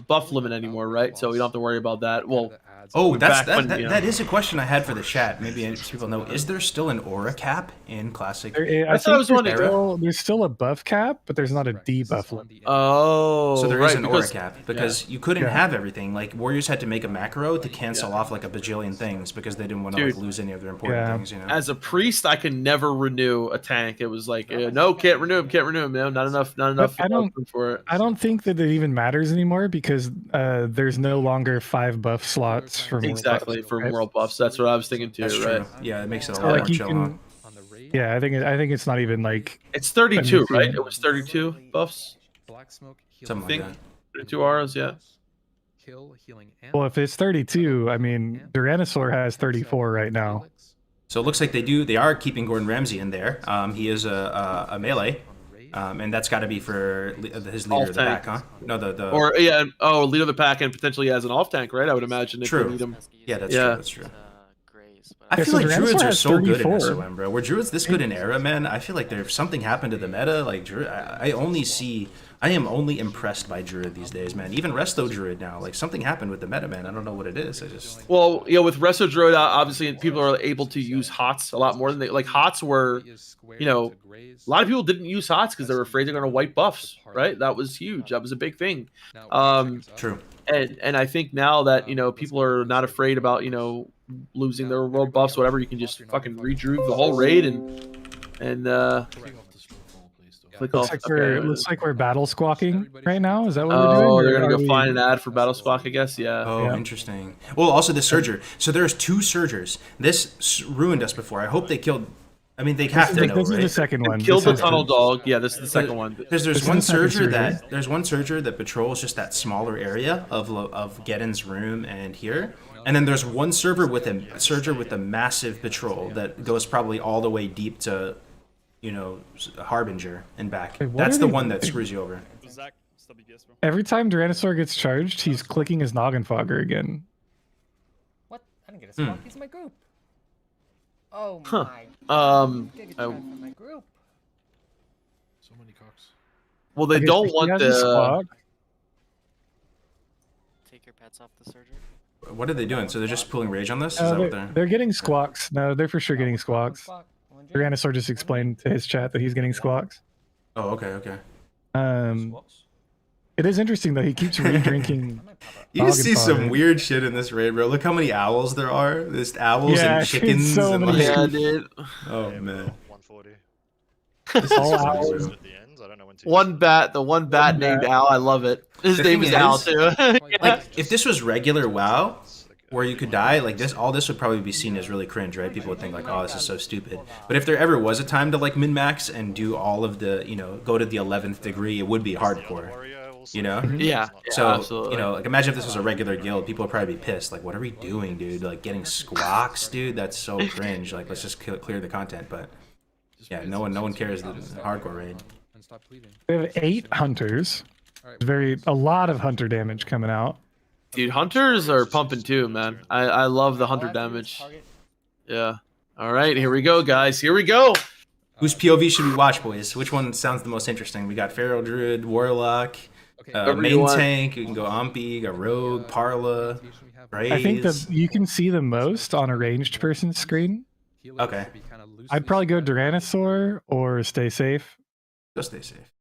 buff limit anymore, right? So we don't have to worry about that. Well, adds Oh, up. that's back when, that, you know. that is a question I had for the chat. Maybe people know. Is there still an aura cap in Classic? I That's what I was think wondering. there's still a buff cap, but there's not a Correct. This is debuff on limit. the end. Oh, So there right, is an aura because cap because you couldn't Yeah. have everything. Like Warriors had to make a macro to cancel off like a bajillion things because they didn't want to like Dude. lose any of their important Yeah. things. You know. as a priest, I can never renew a tank. It was like, no, can't renew him, No, not enough, I don't- for it. I don't think that it even matters anymore because there's no longer 5 buff slots for World Exactly Buffs, for right? world buffs. That's what I was thinking too. That's Right? true. Yeah, it makes it a So, lot like, more you chill. can- Huh? On the raid, Yeah, I think it's not even like It's 32, I'm right? missing- It was 32 buffs. black smoke, Something healing, like think- that. 32 auras, yeah. Kill, healing, and well, if it's 32, I mean Tyrannosaur has 34 right now. So it looks like they are keeping Gordon Ramsay in there. He is a melee, and that's got to be for his leader of the Off-tank. pack, huh? No, the Or leader of the pack and potentially as an off tank, right? I would imagine if True. they need him. yeah, that's Yeah. true. That's true. I Yeah, feel so like Tyrannosaur druids are has so good in 34. SOM, bro. Were druids this good in era, man? I feel like there's something happened to the meta. Like I am only impressed by druid these days, man. Even resto druid now, like something happened with the meta, man. I don't know what it is. I just Well, with Resto Druid, obviously people are able to use HOTS a lot more than HOTS were. A lot of people didn't use HOTS because they were afraid they're going to wipe buffs, right? That was huge. That was a big thing. true. And I think now that people are not afraid about losing their world buffs, whatever, you can just fucking re-druid the whole raid and click off. Looks like we're battle squawking right now. Is that what we're doing? Oh, or they're gonna are go we- find an ad for Battle Spock, I guess. Yeah. Oh, Yeah. interesting. Well, also the Surger. So there's 2 Surgers. This ruined us before. I hope they killed. I mean, they have to know, This is the right? second one. Killed This the is tunnel dog. Yeah, this is the second one. Because This there's is one the second Surger that patrols just that smaller area of Geddon's room and here, and then there's one Surger with a massive patrol that goes probably all the way deep to, Harbinger and back. Wait, what That's are the they one that doing? screws you over. Every time Tyrannosaur gets charged, he's clicking his noggin fogger again. What? I didn't get a spot. He's in my group. Oh Huh. my. I- From my group. Well, they Okay, don't so he want has a the. squawk. Take your pets off the surgery. What are they doing? So they're just pulling rage on this? Is No, that what they're getting squawks. No, they're for sure getting squawks. Squawk. One drink. Tyrannosaur just explained to his chat that he's getting squawks. Oh, okay. It is interesting though. He keeps re-drinking. You noggin see some fogger. weird shit in this raid, bro. Look how many owls there are. There's owls Yeah, and it's chickens so and many. like. Yeah, dude. Oh man. 140. This is All crazy, owls. bro. At the ends, I don't know when to One bat, the one bat named Al. I love it. His The name thing is Al is- too. Like, if this was regular WoW, where you could die, like this, all this would probably be seen as really cringe, right? People would think like, oh, this is so stupid. But if there ever was a time to like min-max and do all of the, go to the 11th degree, it would be hardcore, you know? Yeah. So, absolutely. like imagine if this was a regular guild, people would probably be pissed. Like, what are we doing, dude? Like getting squawks, dude? That's so cringe. Like, let's just clear the content. But yeah, no one cares the hardcore raid. And stop bleeding. We have 8 hunters. A lot of hunter damage coming out. Dude, hunters are pumping too, man. I love the hunter damage. Yeah. All right, here we go, guys. Here we go. Whose POV should we watch, boys? Which one sounds the most interesting? We got Feral Druid, Warlock, Whatever you main want. tank. You can go Ompi, got Rogue, Parla, Raze. I think that you can see the most on a ranged person's screen. Okay. I'd probably go Tyrannosaur or Stay Safe, Go stay safe.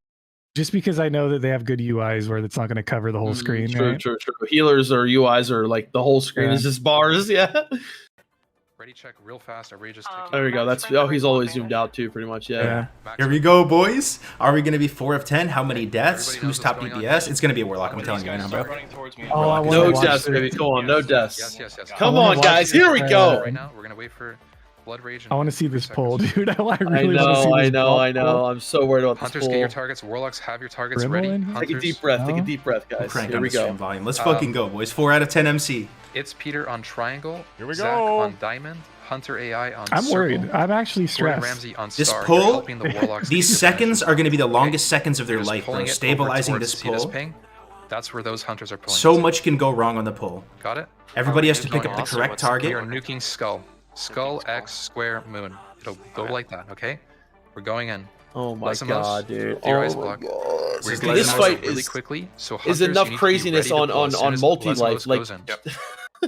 just because I know that they have good UIs where it's not going to cover the whole screen. True, right? true. Healers or UIs are like the whole screen Yeah. is just bars. Yeah. Ready check real fast. Are we just There we go. That's he's always zoomed out too, pretty much. Yeah. Here we go, boys. Are we going to be 4 of 10? How many deaths? Everybody Who's knows top what's going DPS? It's going to be a Warlock, I'm telling you right now, bro. Oh, I wanna No watch deaths, it. baby. Come on, no deaths. Yes. Come I wanna on, watch guys. it. Here we go. Right now, we're gonna wait for Blood Rage. I want to see this poll, dude. I really I want to see know, this I know, poll. I know. I'm so worried about this Hunters, get your pool. targets. Warlocks, have your targets Rimmel ready. in here? Hunters, Take a deep breath. Take a No. deep breath, We'll guys. crank Here on we the stream go. volume. Let's fucking go, boys. 4 out of 10 MC. It's Peter on Triangle. Here we Zach go. on Diamond. Hunter AI on I'm Circle. worried. I'm actually Gordon stressed. Ramsay on This Star. You're pull, helping the Warlocks these get your seconds attention. are going to be the Okay? longest seconds of their You're just life, bro. pulling it over Stabilizing towards- this see this pull. ping? That's where those hunters are pulling. So to. much can go wrong on the pull. Got it? Everybody has to Going pick up the awesome. correct We target. are nuking Skull. Skull X square moon. It'll go like that, okay? We're going in. Oh my Listen, god, dude. Your Oh eyes my block. god. We're This gonna This get fight really is quickly. So is hunters, enough you need to be craziness ready to on pull as soon as multi-life, Lesmos like- goes in.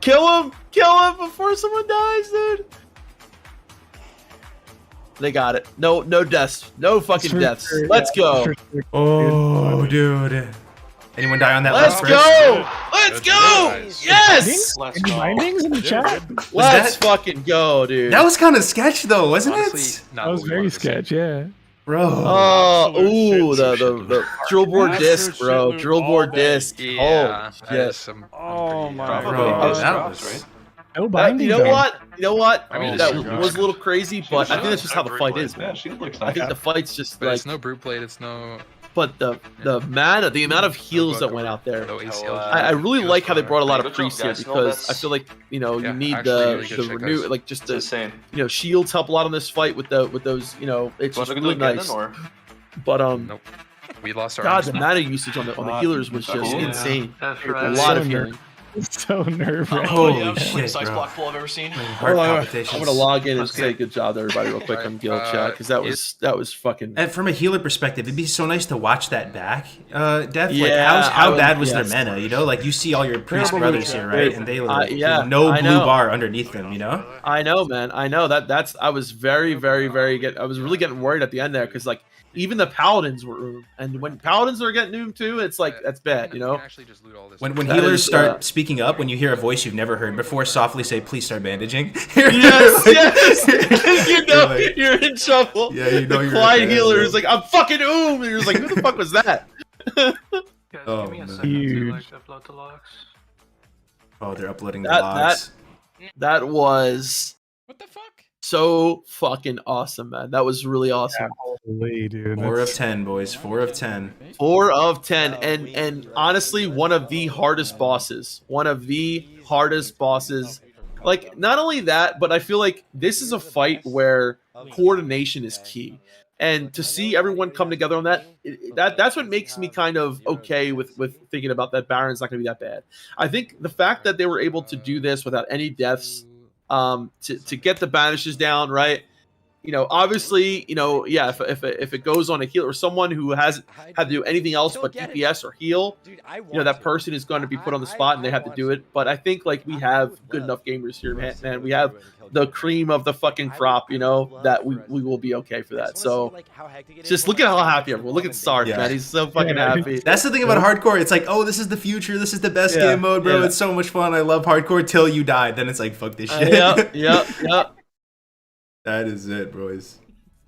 Kill him! Kill him before someone dies, dude! They got it. No deaths. No fucking deaths. Let's go. Oh, dude. Anyone die on that Let's last go! Let's go! Yes! Any bindings in the chat? Let's fucking go, dude. That was kind of sketch though, wasn't it? That was very sketch, yeah. Bro. The drill board disc, bro. Drill board disc. Yeah, Oh, yes. Oh my Bro, god. that was... No bindings. You know what? You know what? I mean, that it's was a little crazy, but I think that's just how the fight is, man. I think the fight's just But like. it's no brute blade, it's no But the amount of heals that went out there. no ACL. I really like how they brought a lot of priests here because I feel like you need actually really good the shit, renew guys. like just the shields help a lot on this fight with those it's just really nice. But Nope. We lost our God, arms the now. mana usage on the healers was just insane. That's A right. lot of healing. It's so nerve-wracking. Holy shit, bro. block pool I've ever seen. Heart I'm palpitations. gonna log in and say good job to everybody real quick on guild chat because that was fucking. And from a healer perspective, it'd be so nice to watch that back. Def, like Yeah, how I bad would- was yes. their mana? You know, like you see all your priest brothers here, right? And they like yeah, no I blue know. bar underneath them. You know. I know, man. I know that's. I was very, very, very good. I was really getting worried at the end there because like even the paladins were oomed, and when paladins are getting oomed too, it's like that's bad, you know. Actually just loot all this. When That healers is, start speaking up, when you hear a voice you've never heard before, softly say, "Please start bandaging." Yes, yes. You know like- you're in trouble. Yeah, you know the you're quiet in bad, healer bro. is like, I'm fucking oomed. And you're just like, who the fuck was that? Oh, man. Huge. upload the logs. Oh, they're uploading the That- logs. That was What the fuck? so fucking awesome, man. That was really awesome. Holy, dude. 4 of that's- 10, boys. 4 of 10. 4 of 10, and honestly, one of the hardest bosses. One of the hardest bosses. Like, not only that, but I feel like this is a fight where coordination is key. And to see everyone come together on that's what makes me kind of okay with thinking about that Baron's not going to be that bad. I think the fact that they were able to do this without any deaths, to get the banishes down, right? Obviously, yeah, if it goes on a heal or someone who hasn't had to do anything else but DPS or heal, that person is going to be put on the spot and they have to do it. But I think like we have good enough gamers here, man. We have the cream of the fucking crop, that we will be okay for that. So just look at how happy everyone. Look at Sark, Yeah. man. He's so fucking happy. That's the thing about hardcore. It's like, oh, this is the future. This is the best game mode, bro. yeah. It's so much fun. I love hardcore till you die. Then it's like, fuck this shit. Yep. That is it, boys.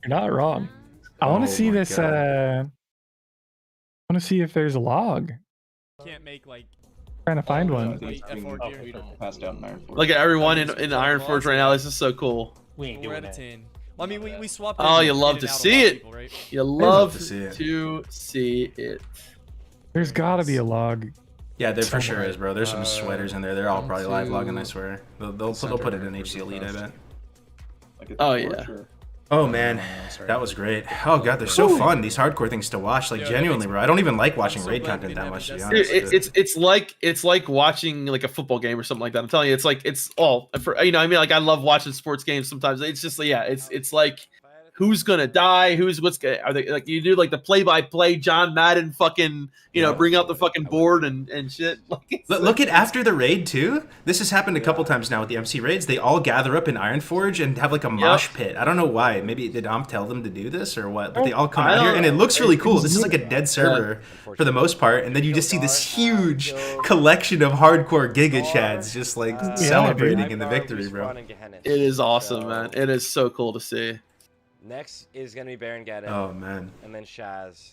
You're not wrong. I want Oh to see my this. God. I want to see if there's a log. Can't make like Trying to find one. Look at everyone in Ironforge right now. This is so cool. We ain't we're doing at a that. 10. Well, I mean, we swapped. Oh, in you and love out to a lot see of it. people, right? You love to see it. to see it. There's got to be a log. Yeah, there for sure is, bro. There's some sweaters in there. They're all probably live logging, I swear. They'll put it in HC Elite, I bet. Oh yeah. Oh man, that was great. Oh god, they're so fun. These hardcore things to watch, like genuinely, bro. I don't even like watching raid content that much, to be honest. It's like watching like a football game or something like that. I'm telling you, it's all for like I love watching sports games sometimes. It's just it's like who's gonna die, are they like you do like the play-by-play John Madden fucking bring out the fucking board and shit. Like Look at after the raid too. This has happened a couple times now with the MC raids. They all gather up in Ironforge and have like a mosh pit. I don't know why. Maybe did Amp tell them to do this or what? But they all come out here and it looks really cool. This is like a dead server for the most part, and then you just see this huge collection of hardcore Giga Chads just like celebrating in the victory, bro. it is awesome, man. It is so cool to see. Next is gonna be Baron Geddon. Oh man. And then Shaz.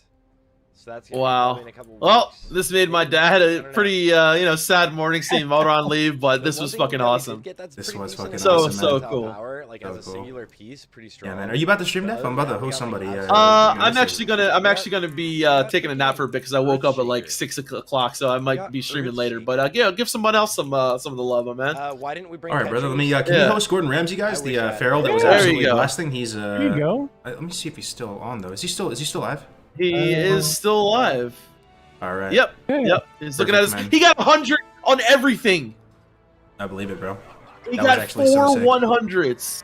So that's gonna Wow. be in a couple Well, weeks. this made my dad a pretty sad morning seeing Motor on leave, but this was fucking awesome. This was fucking So awesome, man. cool. Like So as a cool. singular piece, pretty strong. Yeah, man. Are you about to stream that? I'm about to host somebody. I'm actually gonna be taking a nap for a bit because I woke up at like 6 o'clock, so I might be streaming later. But give someone else some of the love, my man. Why didn't we bring? All right, brother. Let me. Can you host Gordon Ramsay, guys? The feral that was There you absolutely go. blasting. He's There you go. Let me see if he's still on though. Is he still alive? He is still alive. All right. Yep. He's looking at us. He got 100 on everything. I believe it, bro. He That was got actually so 4 sick. 100s.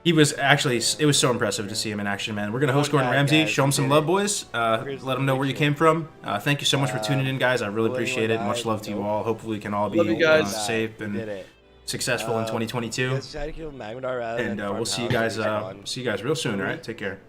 He was actually. It was so impressive to see him in action, man. We're gonna host Gordon Ramsay. Show him some love, boys. Let him know where you came from. Thank you so much for tuning in, guys. I really appreciate it. Much love to you all. Hopefully, we can all be Love you guys. safe and successful in 2022. Magmadar rather And than we'll see you guys. See you guys real soon. All right. Take care.